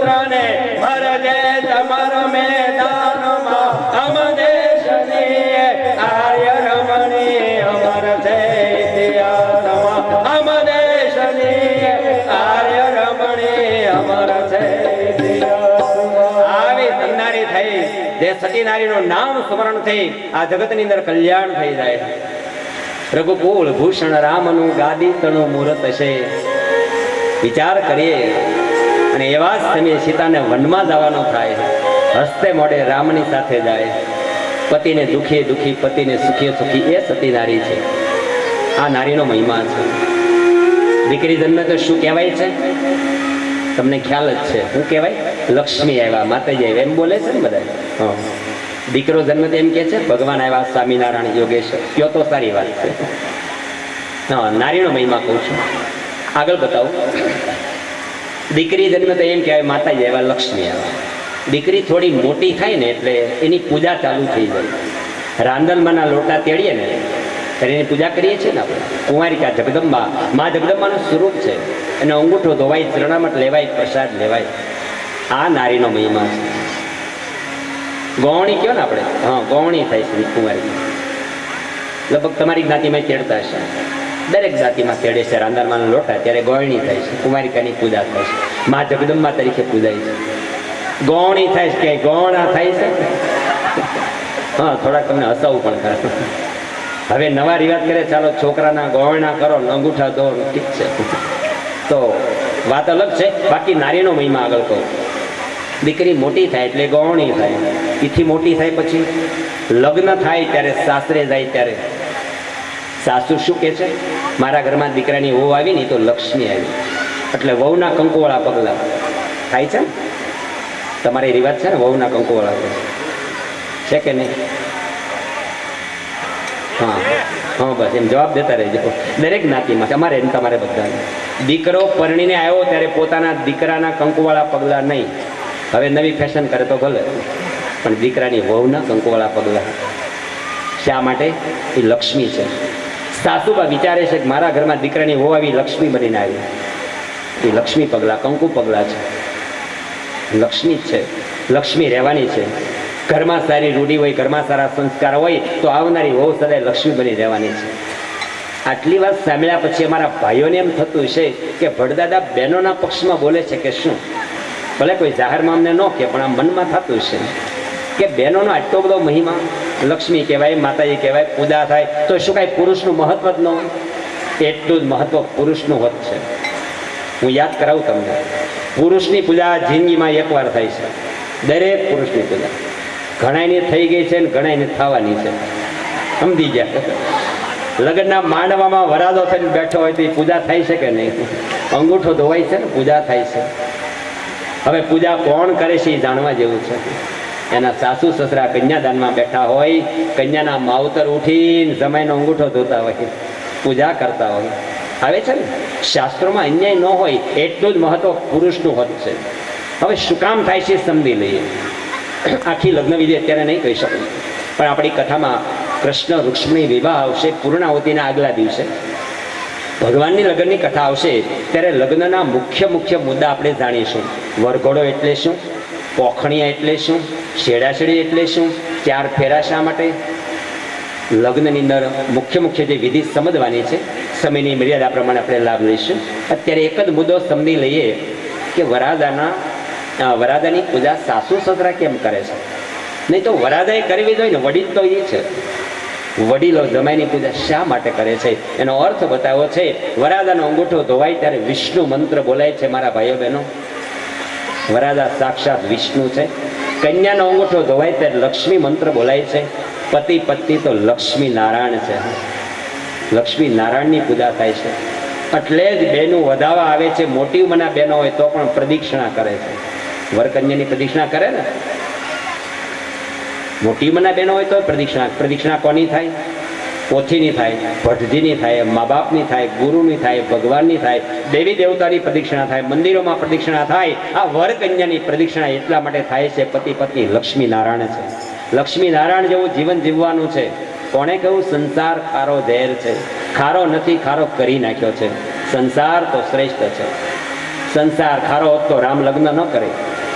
પુત્રને ભરજે તમાર મેદાનમાં અમ દેશની આર્ય રમણી અમર છે ઇતિહાસમાં અમ દેશની આર્ય રમણી અમર છે ઇતિહાસમાં. આવી સંનારી થઈ જે સતી નારીનું નામ સ્મરણ થઈ આ જગતની અંદર કલ્યાણ થઈ જાય. રઘુકુળ ભૂષણ રામનું ગાદી તણું મુહૂર્ત છે. વિચાર કરીએ અને એવા જ સમયે સીતાને વનમાં જવાનો થાય. હસ્તે મોડે રામની સાથે જાય. પતિને દુખી દુખી પતિને સુખી સુખી એ સતી નારી છે. આ નારીનો મહિમા છે. દીકરી જન્મે તો શું કહેવાય છે તમને ખ્યાલ જ છે. શું કહેવાય? લક્ષ્મી આવ્યા, માતાજી આવ્યા એમ બોલે છે ને બધા. દીકરો જન્મ તો એમ કે છે ભગવાન આવ્યા, સ્વામિનારાયણ, યોગેશ્વર. કયો તો સારી વાત છે. હા, નારીનો મહિમા કહું છું. આગળ બતાવું. દીકરી જન્મ તો એમ કહેવાય માતાજી આવ્યા, લક્ષ્મી આવ્યા. દીકરી થોડી મોટી થાય ને એટલે એની પૂજા ચાલુ થઈ જાય. રાંદલમાંના લોટા તેડીએ ને ત્યારે એની પૂજા કરીએ છીએ ને આપણે. કુંવારિકા જગદંબા, મા જગદંબાનું સ્વરૂપ છે. એનો અંગૂઠો ધોવાય, ચરણામઠ લેવાય, પ્રસાદ લેવાય. આ નારીનો મહિમા છે. ગૌણી કયો ને આપણે. હા, ગૌણી થાય છે કુંવારી. લગભગ તમારી જ્ઞાતિમાં તેડતા હશે. દરેક જાતિમાં તેડે છે રાંદલમાંના લોટા, ત્યારે ગૌણી થાય છે. કુંવારિકાની પૂજા થાય છે. મા જગદંબા તરીકે પૂજાય છે. ગૌણી થાય છે કે ગૌણા થાય છે. હા, થોડાક તમને હસાવવું પણ કરે. હવે નવા રિવાજ કરે, ચાલો છોકરાના ગૌણા કરો, અંગૂઠા દો, ઠીક છે. તો વાત અલગ છે. બાકી નારીનો મહિમા આગળ કહું. દીકરી મોટી થાય એટલે ગૌણી થાય. એથી મોટી થાય પછી લગ્ન થાય ત્યારે સાસરે જાય ત્યારે સાસુ શું કે છે? મારા ઘરમાં દીકરાની વહુ આવી ને તો લક્ષ્મી આવી. એટલે વહુના કંકુવાળા પગલા થાય છે. તમારી રિવાજ છે ને વહુના કંકુવાળા છે કે નહીં? હા હા, બસ એમ જવાબ દેતા રહેજો. દરેક જ્ઞાતિમાં અમારે એમ તમારે બધાને. દીકરો પરણીને આવ્યો ત્યારે પોતાના દીકરાના કંકુવાળા પગલા નહીં. હવે નવી ફેશન કરે તો ભલે, પણ દીકરાની વહુના કંકુવાળા પગલા. શા માટે? એ લક્ષ્મી છે. સાસુબા વિચારે છે કે મારા ઘરમાં દીકરાની વહુ આવી, લક્ષ્મી બનીને આવી. એ લક્ષ્મી પગલા, કંકુ પગલા છે. લક્ષ્મી જ છે. લક્ષ્મી રહેવાની છે. ઘરમાં સારી રૂઢી હોય, ઘરમાં સારા સંસ્કાર હોય તો આવનારી વહુ સદાય લક્ષ્મી બની રહેવાની છે. આટલી વાત સાંભળ્યા પછી અમારા ભાઈઓને એમ થતું છે કે ભડદાદા બહેનોના પક્ષમાં બોલે છે કે શું? ભલે કોઈ જાહેરમાં અમને ન કહે, પણ આ મનમાં થતું છે કે બહેનોનો આટલો બધો મહિમા. લક્ષ્મી કહેવાય, માતાજી કહેવાય, પૂજા થાય તો શું કાંઈ પુરુષનું મહત્વ જ ન હોય? એટલું જ મહત્વ પુરુષનું હોત છે. હું યાદ કરાવું તમને. પુરુષની પૂજા જિંદગીમાં એકવાર થાય છે. દરેક પુરુષની પૂજા. ઘણાની થઈ ગઈ છે ને ઘણાની થવાની છે. સમજી ગયા? લગ્નના માંડવામાં વરાદો થઈને બેઠો હોય તો એ પૂજા થાય છે કે નહીં? અંગૂઠો ધોવાય છે ને પૂજા થાય છે. હવે પૂજા કોણ કરે છે એ જાણવા જેવું છે. એના સાસુ સસરા કન્યાદાનમાં બેઠા હોય, કન્યાના માવતર ઉઠીને જમાઈનો અંગૂઠો ધોતા હોય, પૂજા કરતા હોય. આવે છે ને શાસ્ત્રોમાં અન્યાય ન હોય એટલું જ મહત્વ પુરુષનું હોત છે. હવે શું કામ થાય છે સમજી લઈએ. આખી લગ્ન વિધિ અત્યારે નહીં કહી શકું, પણ આપણી કથામાં કૃષ્ણ રૂક્ષ્મણી વિવાહ આવશે પૂર્ણાવતીના આગલા દિવસે. ભગવાનની લગ્નની કથા આવશે ત્યારે લગ્નના મુખ્ય મુદ્દા આપણે જાણીશું. વરઘોડો એટલે શું? પોખણિયા એટલે શું? છેડાછેડી એટલે શું? 4 ફેરા શા માટે? લગ્નની અંદર મુખ્ય જે વિધિ સમજવાની છે, સમયની મર્યાદા પ્રમાણે આપણે લાભ લઈશું. અત્યારે એક જ મુદ્દો સમજી લઈએ કે વરાદાની પૂજા સાસુ સસરા કેમ કરે છે? નહીં તો વરાદાએ કરવી જોઈએ ને, વડીલ તો એ છે. વડીલો જમાઈની પૂજા શા માટે કરે છે એનો અર્થ બતાવ્યો છે. વરાદાનો અંગૂઠો ધોવાય ત્યારે વિષ્ણુ મંત્ર બોલાય છે. મારા ભાઈઓ બહેનો, વરાદા સાક્ષાત વિષ્ણુ છે. કન્યાનો અંગૂઠો ધોવાય ત્યારે લક્ષ્મી મંત્ર બોલાય છે. પતિ પત્ની તો લક્ષ્મી નારાયણ છે. લક્ષ્મી નારાયણની પૂજા થાય છે. એટલે જ બહેનો વધાવા આવે છે. મોટી ઉંમરના બહેનો હોય તો પણ પ્રદક્ષિણા કરે છે. વરકન્યાની પ્રદક્ષિણા કરે ને. મોટી ઉંમરના બહેનો હોય તો પ્રદક્ષિણા કોની થાય? પોથીની થાય, ભટજીની થાય, મા બાપની થાય, ગુરુની થાય, ભગવાનની થાય, દેવી દેવતાની પ્રદક્ષિણા થાય, મંદિરોમાં પ્રદક્ષિણા થાય. આ વરકન્યાની પ્રદક્ષિણા એટલા માટે થાય છે પતિ પત્ની લક્ષ્મી નારાયણ છે. લક્ષ્મી નારાયણ જેવું જીવન જીવવાનું છે. કોણે કહ્યું? સંસાર ખારો ઝેર છે. ખારો નથી, ખારો કરી નાખ્યો છે. સંસાર તો શ્રેષ્ઠ છે. સંસાર ખારો હોત તો રામ લગ્ન ન કરે.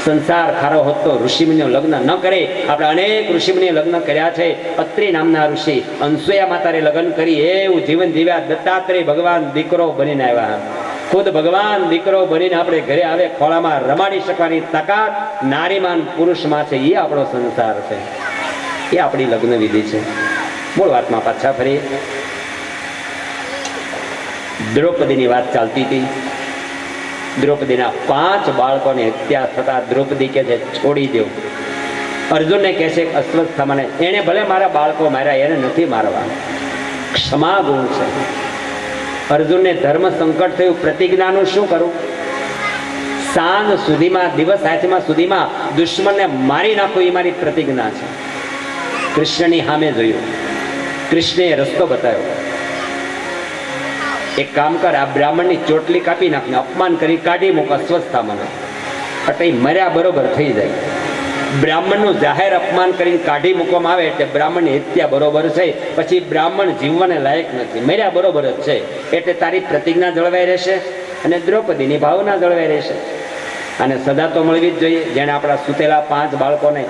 સંસાર ખારો હોત તો ઋષિમુનિઓ લગ્ન ન કરે. આપણે અનેક ઋષિમુનિઓ લગ્ન કર્યા છે. અત્રિ નામના ઋષિ અનસુયા માતાએ લગ્ન કરી એવું જીવન જીવ્યા. દત્તાત્રેય ભગવાન દીકરો બનીને આવ્યા. ખુદ ભગવાન દીકરો બનીને આપણે ઘરે આવે, ખોળામાં રમાડી શકવાની તાકાત નારીમાન પુરુષમાં છે. એ આપણો સંસાર છે, એ આપણી લગ્ન વિધિ છે. મૂળ વાતમાં પાછા ફરીએ. દ્રૌપદીની વાત ચાલતી હતી. દ્રૌપદીના 5 બાળકોને હત્યા થતા દ્રૌપદી કહે છે છોડી દો. અર્જુનને કહે છે અશ્વત્થામાને, એને ભલે મારા બાળકો માર્યા, એને નથી મારવા. ક્ષમા ગુણ છે. અર્જુનને ધર્મ સંકટ થયું, પ્રતિજ્ઞાનું શું કરું? સાંજ સુધીમાં, દિવસ આચમાં સુધીમાં દુશ્મનને મારી નાખું, એ મારી પ્રતિજ્ઞા છે. કૃષ્ણની સામે જોયું, કૃષ્ણે રસ્તો બતાવ્યો. એક કામ કર, આ બ્રાહ્મણની ચોટલી કાપી નાખને અપમાન કરી કાઢી મૂક અસ્વસ્થામાં, એટલે મર્યા બરોબર થઈ જાય. બ્રાહ્મણનું જાહેર અપમાન કરીને કાઢી મૂકવામાં આવે એટલે બ્રાહ્મણની હત્યા બરોબર છે. પછી બ્રાહ્મણ જીવવાને લાયક નથી, મર્યા બરોબર જ છે. એટલે તારી પ્રતિજ્ઞા જળવાઈ રહેશે અને દ્રૌપદીની ભાવના જળવાઈ રહેશે. અને સદા તો મળવી જ જોઈએ. જેણે આપણા સુતેલા 5 બાળકોને,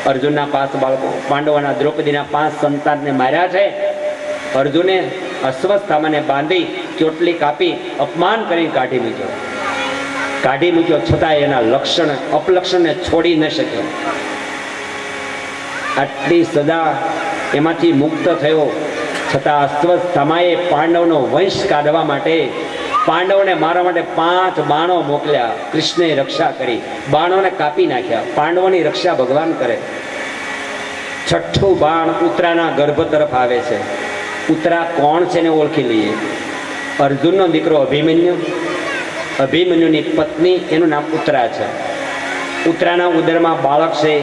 અર્જુનના 5 બાળકો, પાંડવોના, દ્રૌપદીના 5 સંતાનને માર્યા છે. અર્જુને અશ્વત્થામાને બાંધી ચોટલી કાપી અપમાન કરીને કાઢી મૂક્યો. છતાં એના લક્ષણ અપલક્ષણને છોડી ન શક્યો. આટલી સદા એમાંથી મુક્ત થયો છતાં અશ્વત્થામાએ પાંડવનો વંશ કાઢવા માટે, પાંડવોને મારવા માટે 5 બાણો મોકલ્યા. કૃષ્ણે રક્ષા કરી, બાણોને કાપી નાખ્યા. પાંડવોની રક્ષા ભગવાન કરે. 6ઠું બાણ ઉત્તરાના ગર્ભ તરફ આવે છે. ઉત્તરા કોણ છે ને ઓળખી લઈએ. અર્જુનનો દીકરો અભિમન્યુ, અભિમન્યુની પત્ની, એનું નામ ઉત્તરા છે. ઉત્તરાના ઉદરમાં બાળક છે,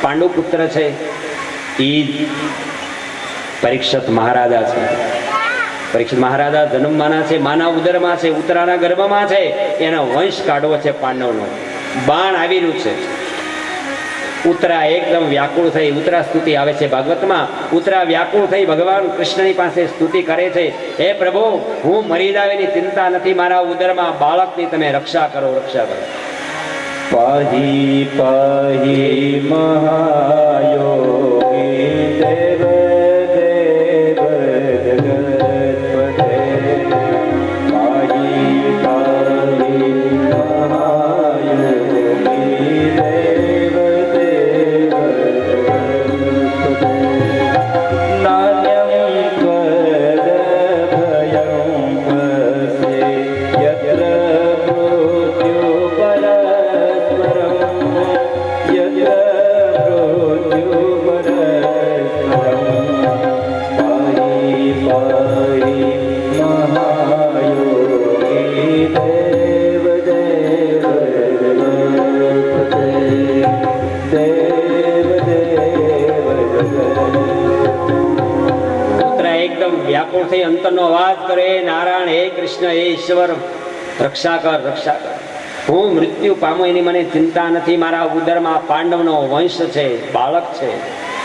પાંડુ પુત્ર છે. એ પરીક્ષિત મહારાજા છે. પરીક્ષિત મહારાજા જન્મવાના છે, માના ઉદરમાં છે, ઉત્તરાના ગર્ભમાં છે. એનો વંશ કાઢવો છે પાંડવનો. બાણ આવી રહ્યું છે. ઉત્તરા એકદમ વ્યાકુળ થઈ. ઉત્તરા સ્તુતિ આવે છે ભાગવતમાં. ઉત્તરા વ્યાકુળ થઈ ભગવાન કૃષ્ણની પાસે સ્તુતિ કરે છે, હે પ્રભુ, હું મરી જાવેની ચિંતા નથી, મારા ઉદરમાં બાળકની તમે રક્ષા કરો, રક્ષા કરો. પાહી પાહી મહાયોગી દેવ દેવ જગતપતે. પાહી પાહી મહાયોગી દેવ દેવ જગતપતે. નાન્યં ત્વદ ભયં પશ્યે યત્ર મૃત્યુ પરસ્પરં. યત્ર મૃત્યુ પરસ્પરં. પાહી પાહી મહાયોગી દેવ દેવ જગતપતે. દેવ દેવ જગતપતે. ઉત્તરા એકદમ વ્યાકુળ થઈ અંતરનો અવાજ કરે, હે નારાયણ, હે કૃષ્ણ, હે ઈશ્વર, રક્ષા કર, રક્ષા કર. હું મૃત્યુ પામું એની મને ચિંતા નથી. મારા ઉદરમાં પાંડવનો વંશ છે, બાળક છે,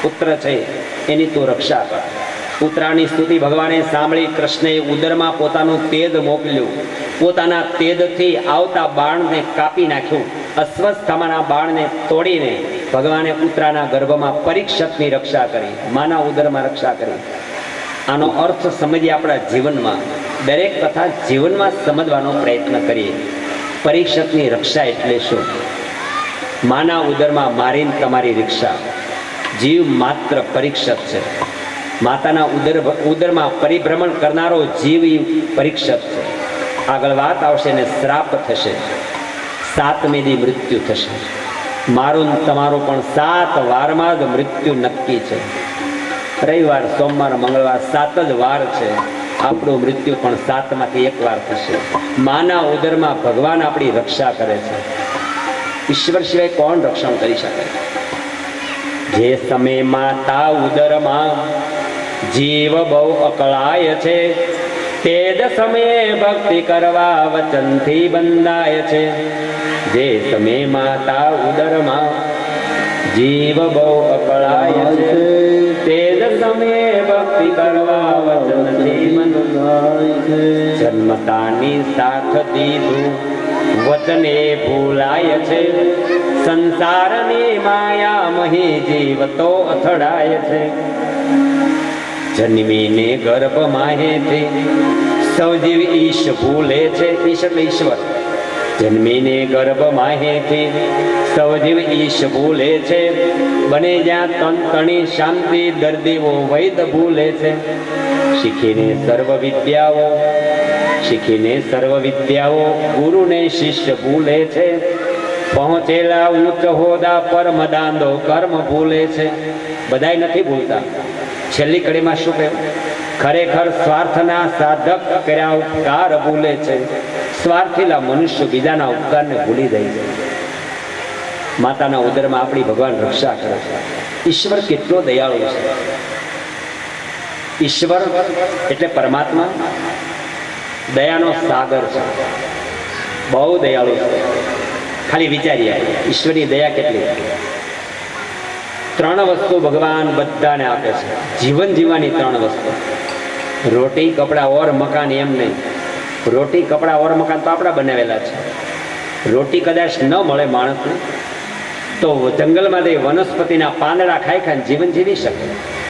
પુત્ર છે, એની તું રક્ષા કર. ઉત્તરાની સ્તુતિ ભગવાને સાંભળી. કૃષ્ણએ ઉદરમાં પોતાનું તેજ મોકલ્યું. પોતાના તેજથી આવતા બાણને કાપી નાખ્યું. અશ્વત્થામાના બાણને તોડીને ભગવાને ઉત્તરાના ગર્ભમાં પરીક્ષિતની રક્ષા કરી, માના ઉદરમાં રક્ષા કરી. આનો અર્થ સમજીએ આપણા જીવનમાં. દરેક કથા જીવનમાં સમજવાનો પ્રયત્ન કરીએ. પરીક્ષિતની રક્ષા એટલે શું? માના ઉદરમાં મારીને તમારી રક્ષા. જીવ માત્ર પરીક્ષિત છે. માતાના ઉદરમાં પરિભ્રમણ કરનારો જીવ પરીક્ષિત છે. આગળ વાત આવશે ને શ્રાપ થશે. 7મી દી મૃત્યુ થશે. મારું તમારું પણ 7 વારમાં જ મૃત્યુ નક્કી છે. રવિવાર, સોમવાર, મંગળવાર 7 જ વાર છે. આપણું મૃત્યુ પણ 7માંથી 1 વાર થશે. માના ઉદરમાં ભગવાન આપણી રક્ષા કરે છે. ઈશ્વર સિવાય કોણ રક્ષણ કરી શકે? જે સમય માતા ઉદરમાં જીવ બહુ અકળાય છે, તે જ સમયે ભક્તિ કરવા વચનથી બંધાય છે. જે સમય માતા ઉદરમાં જીવ બહુ અકળાય છે, તે જ સમયે ભક્તિ કરવા વચનથી બંધાય છે. જન્મતાની સાથ દીધું વચને ભૂલાય છે, સંસારની માયા મહી જીવતો અથડાય છે. જન્મીને ગર્ભ માહેથી સૌ જીવ ઈશ ભૂલે છે. ઈશ એટલે ઈશ્વર. જન્મીને ગર્ભ માહેથી સૌ જીવ ઈશ ભૂલે છે. બને જ્યાં તન તણી શાંતિ દર્દીઓ વૈદ ભૂલે છે. શીખીને સર્વ વિદ્યાઓ ગુરુને શિષ્ય ભૂલે છે. પહોંચેલા ઉચ્ચ હોદા પર મદાંધો કર્મ ભૂલે છે. બધાય નથી ભૂલતા. છેલ્લી કડીમાં શું કહ્યું? ખરેખર સ્વાર્થના સાધક કર્યા ઉપકાર ભૂલે છે. સ્વાર્થીલા મનુષ્ય બીજાના ઉપકારને ભૂલી જાય છે. માતાના ઉદરમાં આપણી ભગવાન રક્ષા કરે છે. ઈશ્વર કેટલો દયાળુ છે. ઈશ્વર એટલે પરમાત્મા દયાનો સાગર છે. બહુ દયાળુ છે. ખાલી વિચારીએ ઈશ્વરની દયા કેટલી. 3 વસ્તુ ભગવાન બધાને આપે છે. જીવન જીવવાની 3 વસ્તુ. રોટી કપડા ઓર મકાન એમ નહીં. રોટી કપડા ઓર મકાન તો આપણા બનાવેલા છે. રોટી કદાચ ન મળે માણસને તો જંગલમાં વનસ્પતિના પાંદડા ખાઈ ખાઈને જીવન જીવી શકે.